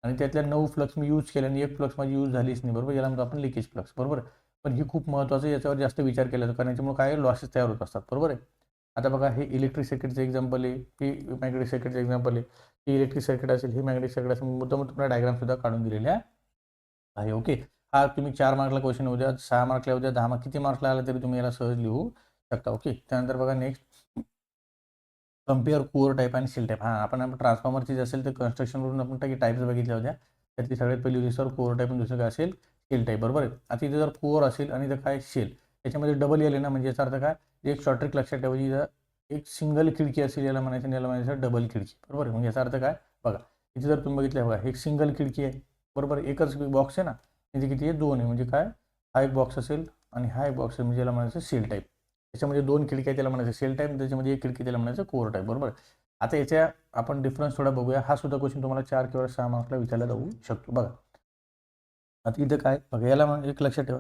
आणि त्यातल्या 9 फ्लक्स मी यूज केल्या आणि एक फ्लक्स माझी यूज झालीच नाही. बरोबर, याला म्हणतो आपण लिकेज फ्लक्स. बरोबर आहे. पण ही खूप महत्त्वाचं, याच्यावर जास्त विचार केला जातो कारण याच्यामुळे काय लॉसेस तयार होत असतात. बरोबर आहे. आता बघा हे इलेक्ट्रिक सर्किटचं एक्झाम्पल आहे, हे मॅग्नेटिक सर्किटचं एक्झाम्पल आहे. हे इलेक्ट्रिक सर्किट असेल, हे मॅग्नेटिक सर्किट असेल. मुद्दाम तुम्हाला डायग्रामसुद्धा काढून दिलेल्या आहे. ओके, हा तुम्ही 4 मार्कला क्वेश्चन उद्या, 6 मार्कला उद्या, 10 मार्क किती मार्कला आला तरी तुम्ही याला सहज लिहू शकता. ओके, त्यानंतर बघा नेक्स्ट, कम्पेअर कोअर टाईप आणि सेल टाईप. आपण ट्रान्सफॉर्मरची जे असेल तर कन्स्ट्रक्शनवरून आपण काही टाईप्स बघितल्या होत्या. त्यातली सगळ्यात पहिली होती सर कोअर टाईप आणि दुसरं काय असेल, सेल टाईप. बरोबर आहे. आता इथे जर कोअर असेल आणि इथं काय सेल, याच्यामध्ये डबल एल आहे ना, म्हणजे याचा अर्थ काय, एक शॉर्ट ट्रिक लक्षात ठेवायची. इथं एक सिंगल खिडकी असेल याला म्हणायचं आणि याला म्हणायचं डबल खिडकी. बरोबर आहे. म्हणजे याचा अर्थ काय बघा, इथे जर तुम्ही बघितलं बघा, एक सिंगल खिडकी आहे. बरोबर, एकच बॉक्स आहे ना, म्हणजे किती आहे, 2 आहे. म्हणजे काय, हा एक बॉक्स असेल आणि हा एक बॉक्स असेल, म्हणजे याला म्हणायचं सेल टाईप. त्याच्यामध्ये 2 खिडकी आहे त्याला म्हणायचं सेल टाईप, त्याच्यामध्ये एक खिडकी त्याला म्हणायचं कोअर टाईप. बरोबर. आता याच्या आपण डिफरन्स थोडा बघूया. हा सुद्धा क्वेश्चन तुम्हाला 4 किंवा 6 मार्कला विचारला जाऊ शकतो. बघा आता इथं काय बघा, याला एक लक्षात ठेवा,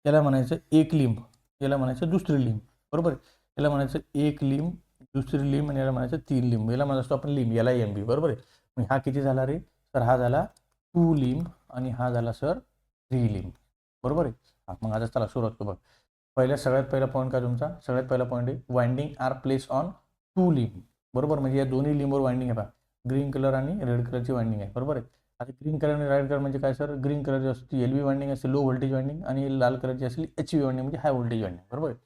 याला म्हणायचं एक लिंब, याला म्हणायचं दुसरी लिंब. बरोबर, याला म्हणायचं एक लिंब, दुसरी लिंब आणि याला म्हणायचं 3 लिंब. याला म्हणतो आपण लिंब, याला एमबी. बरोबर आहे. मग हा किती झाला रे सर, हा झाला 2 लिंब आणि हा झाला सर 3 लिंब. बरोबर आहे. मग आता चला सुरुवात करू. बघा सगळ्यात पहिला पॉईंट काय तुमचा, सगळ्यात पहिला पॉईंट आहे वाइंडिंग आर प्लेस ऑन 2 लिंब. बरोबर, म्हणजे या दोन्ही लिंबवर वाइंडिंग आहे. पहा ग्रीन कलर आणि रेड कलरची वाइंडिंग आहे. बरोबर आहे. आता ग्रीन कलर आणि रेड कलर म्हणजे काय सर, ग्रीन कलरची असते एलव्ही वाइंडिंग असते, लो व्होल्टेज वाइंडिंग, आणि लाल कलरची असेल एचव्ही वाइंडिंग, म्हणजे हाय व्होल्टेज वाइंडिंग. बरोबर आहे.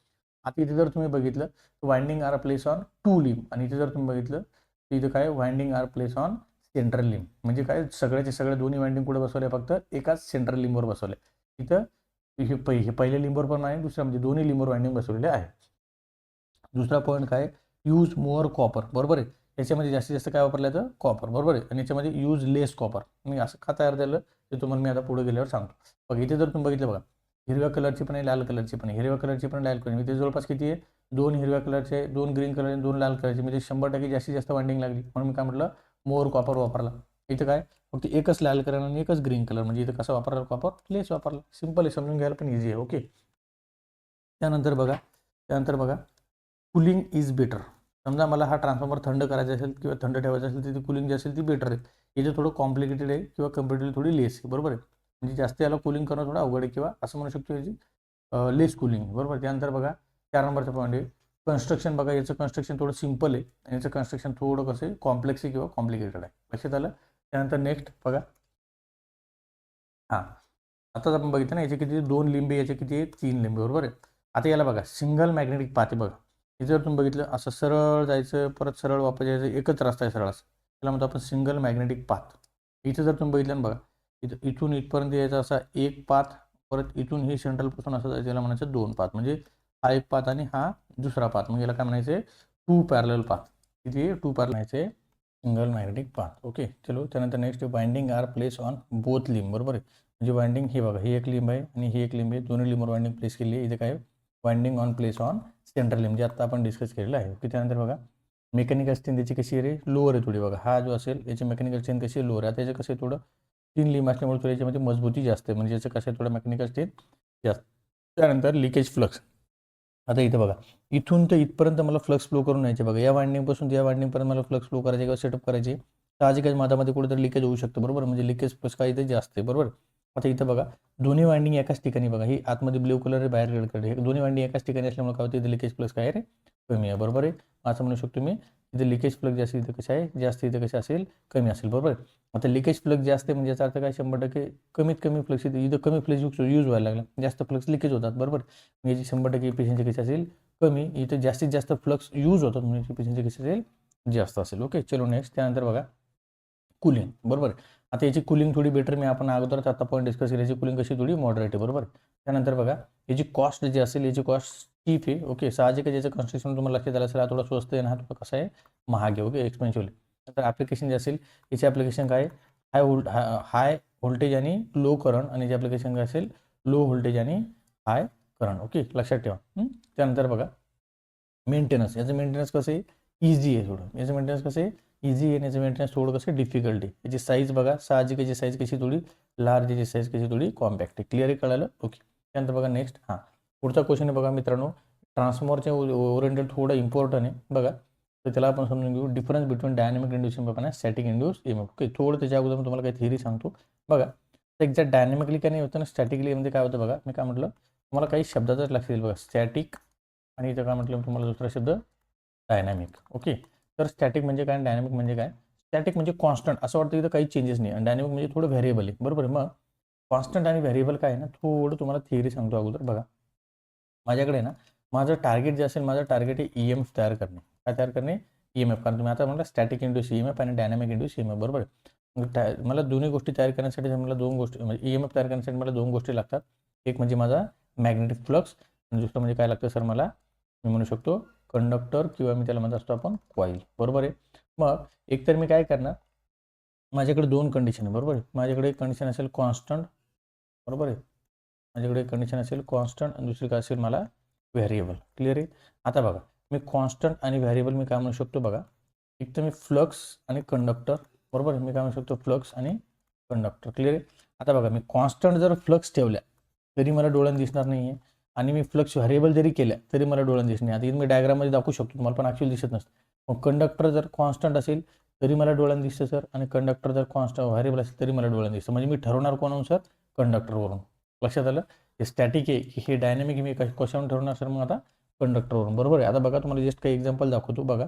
आता इथे जर तुम्ही बघितलं वाइंडिंग आर प्लेस ऑन 2 लिंब आणि इथे जर तुम्ही बघितलं तर इथं काय winding are place on central limb. म्हणजे काय, सगळ्याचे सगळे दोन्ही वाइंडिंग कुठे बसवले, फक्त एकाच सेंट्रल लिंबवर बसवले. इथं हे पहिल्या लिंबवर पण आहे, दुसऱ्या म्हणजे दोन्ही लिंबवर वाइंडिंग बसवलेले आहे. दुसरा पॉईंट काय, यूज मोअर कॉपर. बरोबर आहे. याच्यामध्ये जास्तीत जास्त काय वापरलं जातं, कॉपर. बरोबर आहे. आणि याच्यामध्ये यूज लेस कॉपर. मी असं का तयार झालं ते तुम्हाला मी आता पुढे गेल्यावर सांगतो. बघा इथे जर तुम्ही बघितलं बघा, हिरव्या कलरची पण आहे, लाल कलरची पण आहे. हिरव्या कलरची पण लाल कलर, इथे जवळपास किती आहे, 2 हिरव्या कलरचे, 2 ग्रीन कलर आणि 2 लाल कलरचे, म्हणजे 100% जास्तीत जास्त वाइंडिंग लागली. म्हणून मी काय म्हटलं, मोअर कॉपर वापरला. इथं काय फक्त एकच लाल कलर आणि एकच ग्रीन कलर, म्हणजे इथं कसं वापरला, कॉपर लेस वापरला. सिंपल आहे, समजून घ्यायला पण इझी आहे. ओके, त्यानंतर बघा कूलिंग इज बेटर. समजा मला हा ट्रान्सफॉर्मर थंड करायचा असेल किंवा थंड ठेवायचा असेल तर ती कूलिंग जी असेल ती बेटर आहे. याचे थोडं कॉम्प्लिकेटेड आहे किंवा कम्पेरेटिव्हली थोडी लेस आहे. बरोबर आहे. म्हणजे जास्त याला कूलिंग करणं थोडं अवघड आहे किंवा असं म्हणू शकतो याची लेस कूलिंग. बरोबर. त्यानंतर बघा 4 नंबरचा पॉईंट आहे कन्स्ट्रक्शन. बघा याचं कन्स्ट्रक्शन थोडं सिम्पल आहे आणि याचं कन्स्ट्रक्शन थोडं कसं कॉम्प्लेक्स आहे किंवा कॉम्प्लिकेटेड आहे. लक्षात आलं. त्यानंतर नेक्स्ट बघा, आताच आपण बघितलं ना याचे किती 2 लिंब, याचे किती आहे 3 लिंब. बरोबर आहे. आता याला बघा सिंगल मॅग्नेटिक पाथ आहे. बघा हे जर तुम्ही बघितलं असं सरळ जायचं, परत सरळ वापस यायचं, एकच रस्ता आहे सरळ. त्याला म्हणतो आपण सिंगल मॅग्नेटिक पाथ. इथं जर तुम्ही बघितलं ना बघा, इथून इथपर्यंत यायचा असा एक पाथ, परत इथून ही सेंट्रलपासून असं जायचं, याला म्हणायचं 2 पाथ. म्हणजे हा एक पाथ आणि हा दुसरा पाथ. मग याला काय म्हणायचं 2 पॅरलल पाथ. किती 2 पॅरलल म्हणायचे सिंगल मॅग्नेटिक पाथ. ओके चलो. त्यानंतर next winding are place on both limb. बरोबर आहे. म्हणजे वाइंडिंग हे बघा, ही एक लिंब आहे आणि ही एक लिंब आहे, दोन्ही लिंबवर वाइंडिंग प्लेस केली आहे. इथे काय winding on place on central लिंब, जे आता आपण डिस्कस केलेलं आहे. ओके. त्यानंतर बघा मेकॅनिकल स्ट्रेंथ त्याची कशी आहे रे, लोअर आहे थोडी. बघा हा जो असेल याची मेकॅनिकल स्ट्रेंथ कशी आहे, लोअर आहे. आता याचं कसं आहे थोडं 3 लिंब असल्यामुळे थोडं याच्यामध्ये मजबूती जास्त आहे, म्हणजे याचं कसं आहे थोडं मेकॅनिकल स्ट्रेंथ जास्त. त्यानंतर लिकेज फ्लक्स. आता इथं बघा, इथून तर इथपर्यंत मला फ्लक्स फ्लो करून यायचे बघा, या वाइंडिंगपासून त्या वाइंडिंगपर्यंत मला फ्लक्स फ्लो करायचे किंवा सेटअप करायचे. साहजिकच माझ्यामध्ये कुठेतरी लिकेज होऊ शकतं, बरोबर. म्हणजे लिकेज प्लस काय इथे जास्त आहे, बरोबर. आता इथं बघा, दोन्ही वाइंडिंग एकाच ठिकाणी बघा, ही आतमध्ये ब्ल्यू कलर आहे, बाहेर रेड कलर आहे. हे दोन्ही वाइंडिंग एकाच ठिकाणी असल्यामुळे काय होतं, इथे लिकेज प्लस काय आहे रे, कमी आहे, बरोबर आहे. असं म्हणू शकतो मी, इथे लिकेज फ्लक्स जास्त, इथे कसं आहे जास्त, इथे कसं असेल कमी असेल, बरोबर. आता लिकेज फ्लक्स जास्त आहे म्हणजे याचा अर्थ काय, 100% कमीत कमी फ्लक्स इथं कमी फ्लक्स यूज व्हायला लागला, जास्त फ्लक्स लिकेज होतात, बरोबर. याची 100% एफिशियन्सी कशी असेल, कमी. इथे जास्तीत जास्त फ्लक्स यूज होतात म्हणजे एफिशियन्सी कशी असेल, जास्त असेल. ओके, चलो नेक्स्ट. त्यानंतर बघा कूलिंग, बरोबर. आता याची कूलिंग थोडी बेटर, मी आपण अगोदरच आता पॉईंट डिस्कस केली, याची कूलिंग कशी थोडी मॉडरेट आहे, बरोबर. त्यानंतर बघा याची कॉस्ट जी असेल, याची कॉस्ट चीप आहे. ओके, साहजिक याचं कन्स्ट्रक्शन तुम्हाला लक्षात आलं असेल, हा थोडा स्वस्त आहे ना, हा थोडा कसं आहे महाग आहे. Okay, expensive. नंतर ॲप्लिकेशन जे असेल, याची ॲप्लिकेशन काय, हाय व्होल्टेज आणि लो करंट, आणि याची ॲप्लिकेशन काय असेल, लो व्होल्टेज आणि हाय करंट. ओके, लक्षात ठेवा. त्यानंतर बघा मेंटेनन्स, याचं मेंटेनन्स कसं आहे, इझी आहे थोडं. याचं मेंटेनन्स कसं आहे, इझी आहे. याचं मेंटेनन्स थोडं कसं डिफिकल्ट आहे. याची साईज बघा, साहजिक याची साईज कशी थोडी लार्ज, याची साईज कशी थोडी कॉम्पॅक्ट आहे. क्लिअर आहे, कळालं. ओके, त्यानंतर बघा नेक्स्ट. पुढचा क्वेश्चन आहे बघा मित्रांनो, ट्रान्सफॉर्मरच्या ओरिएंटेड थोडं इम्पॉर्टंट आहे बघा. तर त्याला आपण समजून घेऊ, difference between dynamic induce EMF आणि स्टॅटिक इंड्यूस EMF. ओके, थोडं त्याच्या अगोदर मी तुम्हाला काही थिअरी सांगतो बघा. एक्झॅक्ट डायनॅमिकली काय नाही होतं ना, स्टॅटिकली म्हणजे काय होतं बघा. मी काय म्हटलं तुम्हाला, काही शब्दातच लक्षात येईल बघा, स्टॅटिक आणि इथं काय म्हटलं तुम्हाला दुसरा शब्द डायनॅमिक. ओके, तर स्टॅटिक म्हणजे काय, डायनॅमिक म्हणजे काय. स्टॅटिक म्हणजे कॉन्स्टंट, असं वाटतं इथं काही चेंजेस नाही, आणि डायनॅमिक म्हणजे थोडं व्हेरिएबल आहे, बरोबर. मग कॉन्स्टंट आणि व्हेरिएबल काय आहे ना, थोडं तुम्हाला थिअरी सांगतो अगोदर बघा. माझ्याकडे ना, माझं टार्गेट जे असेल, माझं टार्गेट आहे EMF तयार करणे. काय तयार करणे, EMF. कारण तुम्ही आता म्हटलं स्टॅटिक इंड्यूस EMF आणि डायनॅमिक इंड्यूस EMF, बरोबर. मग मला दोन्ही गोष्टी तयार करण्यासाठी मला दोन गोष्टी, म्हणजे EMF तयार करण्यासाठी मला दोन गोष्टी लागतात. एक म्हणजे माझा मॅग्नेटिक फ्लक्स, आणि दुसरं म्हणजे काय लागतं सर मला, मी म्हणू शकतो कंडक्टर, किंवा मी त्याला म्हणत असतो आपण कॉईल, बरोबर आहे. मग एकतर मी काय करणार, माझ्याकडे दोन कंडिशन आहे, बरोबर आहे. माझ्याकडे एक कंडिशन असेल कॉन्स्टंट, बरोबर आहे. माझ्याकडे एक कंडिशन असेल कॉन्स्टंट, आणि दुसरी काय असेल मला व्हेरिएबल. क्लिअर आहे. आता बघा, मी कॉन्स्टंट आणि व्हेरिएबल मी काय म्हणू शकतो बघा, एक तर मी फ्लक्स आणि कंडक्टर, बरोबर आहे. मी काय म्हणू शकतो फ्लक्स आणि कंडक्टर. क्लिअर आहे. आता बघा, मी कॉन्स्टंट जर फ्लक्स ठेवल्या तरी मला डोळ्यानं दिसणार नाही आहे, आणि मी फ्लक्स व्हेरिएबल जरी केल्या तरी मला डोळ्यानं दिसणार नाही. आता इथे मी डायग्राममध्ये दाखवू शकतो तुम्हाला, पण ॲक्च्युअली दिसत नसतं. मग कंडक्टर जर कॉन्स्टंट असेल तरी मला डोळ्यानं दिसतं सर, आणि कंडक्टर जर कॉन्स्टंट व्हेरिएबल असेल तरी मला डोळ्यानं दिसतं. म्हणजे मी ठरवणार कोणानुसार, कंडक्टरवरून. लक्षात आलं. हे स्टॅटिक आहे की हे डायनॅमिक, मी कशावरून ठरवणार सर, मग आता कंडक्टरवरून, बरोबर आहे. आता बघा, तुम्हाला जस्ट काही एक्झाम्पल दाखवतो बघा,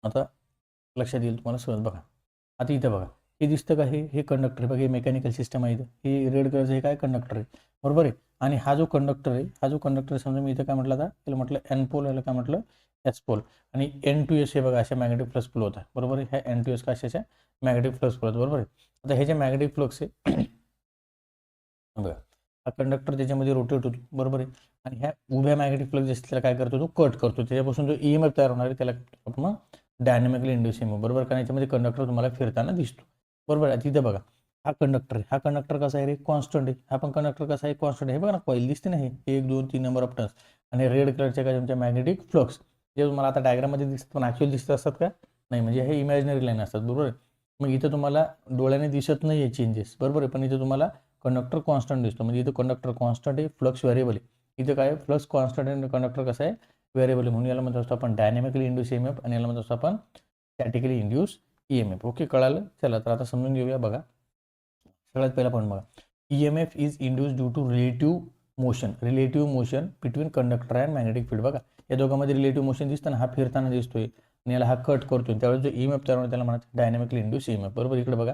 आता लक्षात येईल तुम्हाला सहज. बघा आता इथं बघा, हे दिसतं का, हे कंडक्टर आहे बघा, हे मेकॅनिकल सिस्टम आहे. हे रेड कलरचं हे काय कंडक्टर आहे, बरोबर आहे. आणि हा जो कंडक्टर आहे, हा जो कंडक्टर समजा मी इथं काय म्हटलं, आता त्याला म्हटलं N पोल, याला काय म्हटलं S पोल, आणि N2S हे बघा अशा मॅग्नेटिक फ्लक्स फ्लो होता, बरोबर आहे. ह्या N2S का अशा मॅग्नेटिक फ्लक्स फ्लो होतात, बरोबर आहे. आता हे जे मॅग्नेटिक फ्लक्स आहे बघा, हा कंडक्टर त्याच्यामध्ये रोटेट होतो, बरोबर आहे. आणि ह्या उभ्या मॅग्नेटिक फ्लक्स असतील त्याला काय करतो, तो कट करतो. त्याच्यापासून जो EMF तयार होणार आहे त्याला आपण मग डायनॅमिकली इंड्यूस EMF, बरोबर. कारण याच्यामध्ये कंडक्टर तुम्हाला फिरताना दिसतो, बरोबर आहे. तिथे बघा, हा कंडक्टर आहे, हा कंडक्टर कसा आहे रे, कॉन्स्टंट आहे. हा पण कंडक्टर कसा आहे, कॉन्स्टंट आहे. हे बघा ना, कॉईल दिसते ना, हे 1 2 3 नंबर ऑफ टर्न्स, आणि रेड कलरच्या काय तुमच्या मॅग्नेटिक फ्लक्स, जे तुम्हाला आता डायग्राममध्ये दिसतात पण ॲक्च्युअली दिसत असतात का, नाही. म्हणजे हे इमॅजिनरी लाईन असतात, बरोबर आहे. मग इथं तुम्हाला डोळ्याने दिसत नाही आहे चेंजेस, बरोबर आहे. पण इथं तुम्हाला कंडक्टर कॉन्स्टंट दिसतो, म्हणजे इथं कंडक्टर कॉन्स्टंट आहे, फ्लक्स व्हेरिएबल आहे. इथं काय, फ्लक्स कॉन्स्टंट आहे आणि कंडक्टर कसं आहे, व्हेरिएबल आहे. म्हणून याला म्हणतो असतो आपण डायनॅमिकली इंड्यूस EMF, आणि याला म्हणतो असतो आपण स्टॅटिकली इंड्यूस EMF. ओके, कळालं. चला तर आता समजून घेऊया बघा. सगळ्यात पहिला पॉईंट बघा, EMF is induce due to relative motion between conductor and magnetic field. बघा, या दोघांमध्ये रिलेटिव्ह मोशन दिसतं ना, हा फिरताना दिसतोय आणि याला हा कट करतोय, त्यावेळेस जो EMF तयार होतो त्याला म्हणतात डायनॅमिकली इंड्यूस EMF, बरोबर. इकडे बघा,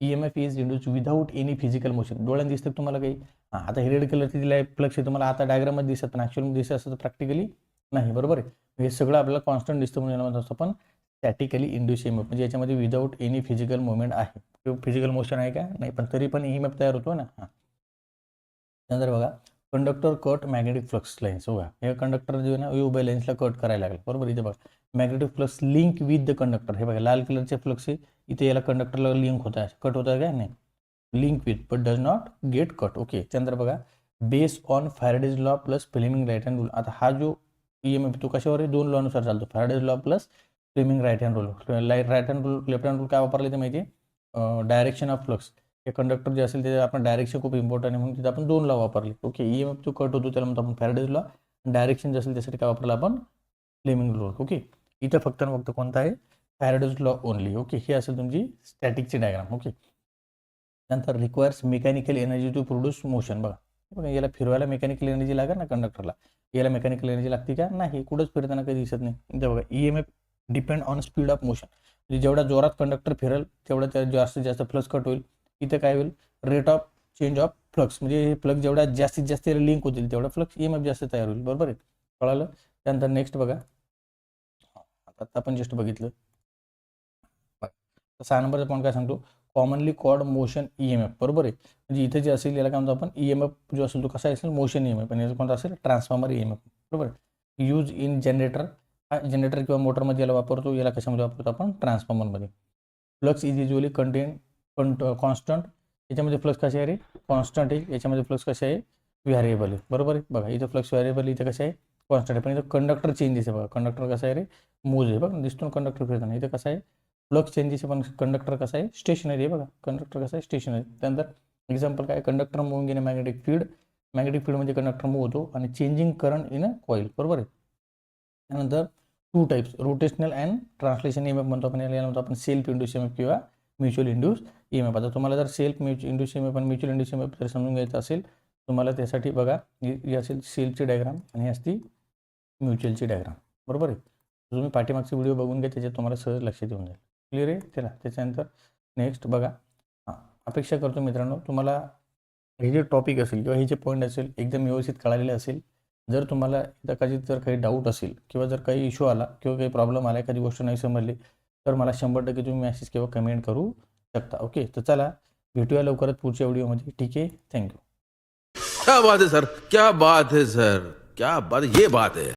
EMF is induce without any physical motion. डोळ्यानं दिसतं तुम्हाला काही, आता हे रेड कलरची दिला आहे फ्लक्स आहे, तुम्हाला आता डायग्राममध्ये दिसत, पण ॲक्च्युअली दिसत असतं प्रॅक्टिकली नाही, बरोबर आहे. हे सगळं आपल्याला कॉन्स्टंट दिसतं, म्हणून याला म्हणतो असतो आपण स्टॅटिकली इंड्यूस EMF, म्हणजे याच्यामध्ये विदाऊट एनी फिजिकल मुवमेंट आहे. फिजिकल मोशन आहे का, नाही, पण तरी पण EMF तयार होतो ना. त्यानंतर बघा, conductor cut magnetic flux lines. बघा, हे कंडक्टर जे ना उभ्या लाईन्सला कट करायला लागलं, बरोबर. इथे बघा, magnetic flux link with the conductor. हे बघा, लाल कलरचे फ्लक्स आहे, इथे याला कंडक्टरला लिंक होत आहे, कट होत आहे का, नाही, link with but does not get cut. Okay, त्यानंतर बघा, base on Faraday's law plus Fleming right hand rule. आता हा जो EMF तो कशावर आहे, दोन लॉनुसार चालतो, Faraday's law plus Fleming right hand rule. Right hand rule, left hand rule काय वापरले ते माहिती आहे, डायरेक्शन ऑफ फ्लक्स. हे कंडक्टर जे असेल ते आपण डायरेक्शन खूप इम्पॉर्टंट आहे, म्हणून तिथे आपण दोन लॉ वापरले. ओके, EMF जो कट होतो त्याला म्हणतो आपण फॅरेडेज लॉ, डायरेक्शन जे असेल त्यासाठी काय वापरला आपण फ्लेमिंग लॉ. ओके, इथं फक्त आणि फक्त कोणता आहे फॅरेडेज लॉ ओनली. ओके, ही असेल तुमची स्टॅटिकची डायग्राम. ओके, त्यानंतर requires mechanical energy to produce motion. बघा याला फिरवायला मेकॅनिकल एनर्जी लागेल ना कंडक्टरला, याला मेकॅनिकल एनर्जी लागते का नाही, कुठंच फिरताना काही दिसत नाही. इथं बघा EMF depend on speed of motion, म्हणजे जेवढा जोरात कंडक्टर फिरेल तेवढा त्या जास्तीत जास्त फ्लक्स कट होईल. इथे काय होईल rate of change of flux, म्हणजे हे फ्लक्स जेवढा जास्तीत जास्त लिंक होतील तेवढा फ्लक्स EMF जास्त तयार होईल. बरोबर आहे, कळालं. त्यानंतर नेक्स्ट बघा, आता आपण जस्ट बघितलं 6 नंबरचा पॉईंट काय सांगतो, कॉमनली कॉल्ड मोशन EMF. बरोबर आहे, म्हणजे इथे जे असेल याला काय म्हणतो आपण EMF जो असेल तो कसा असेल मोशन EMF, आणि याचा कोणता असेल ट्रान्सफॉर्मर EMF. बरोबर आहे, यूज इन जनरेटर, हा जनरेटर किंवा मोटरमध्ये याला वापरतो, याला कशामध्ये वापरतो आपण ट्रान्सफॉर्मरमध्ये. फ्लक्स इज युजली कॉन्स्टंट, याच्यामध्ये फ्लक्स कसे आहे रे कॉन्स्टंट आहे, याच्यामध्ये फ्लक्स कसे आहे व्हॅरिएबल आहे. बरोबर आहे, बघा इथं फ्लक्स व्हॅरिएबल, इथं कसं आहे कॉन्स्टंट आहे, पण इथं कंडक्टर चेंजेस आहे. बघा कंडक्टर कसं आहे रे मूज आहे, बघा दिसतो कंडक्टर फिरताना. इथं कसं आहे फ्लक्स चेंजेस आहे, पण कंडक्टर कसं आहे स्टेशनरी आहे. बघा कंडक्टर कसं आहे स्टेशनरी. त्यानंतर एक्झाम्पल काय, conductor moving in a magnetic field, magnetic field म्हणजे कंडक्टर मूव्ह होतो, आणि changing current in a coil. बरोबर आहे. त्यानंतर 2 types, rotational and translation EMF म्हणतो आपण, याला म्हणतो आपण सेल्फ इंड्यूस EMF किंवा म्युच्युअल इंड्यूस EMF. आता तुम्हाला जर सेल्फ इंड्यूस EMF आणि म्युच्युअल इंड्यूस EMF जर समजून घ्यायचं असेल तुम्हाला, त्यासाठी बघा ही असेल सेल्फची डायग्राम आणि ही असती म्युच्युअलची डायग्राम. बरोबर आहे, तुम्ही पाठीमागचे व्हिडिओ बघून घ्या, त्याच्यात तुम्हाला सहज लक्षात येऊन जाईल. क्लिअर आहे त्याला. त्याच्यानंतर नेक्स्ट बघा, अपेक्षा करतो मित्रांनो तुम्हाला हे जे टॉपिक असेल किंवा हे जे पॉईंट असेल एकदम व्यवस्थित कळालेले असेल. जर तुम्हाला कदाचित जर काही डाऊट असेल किंवा जर काही इश्यू आला किंवा काही प्रॉब्लेम आला, एखादी गोष्ट नाही समजली, तर मला 100% तुम्ही मेसेज किंवा कमेंट करू शकता. ओके, तर चला भेटूया लवकरच पुढच्या व्हिडिओमध्ये. ठीक आहे, थँक्यू. क्या बात है सर, क्या बात है सर, क्या बात है, ये बात है.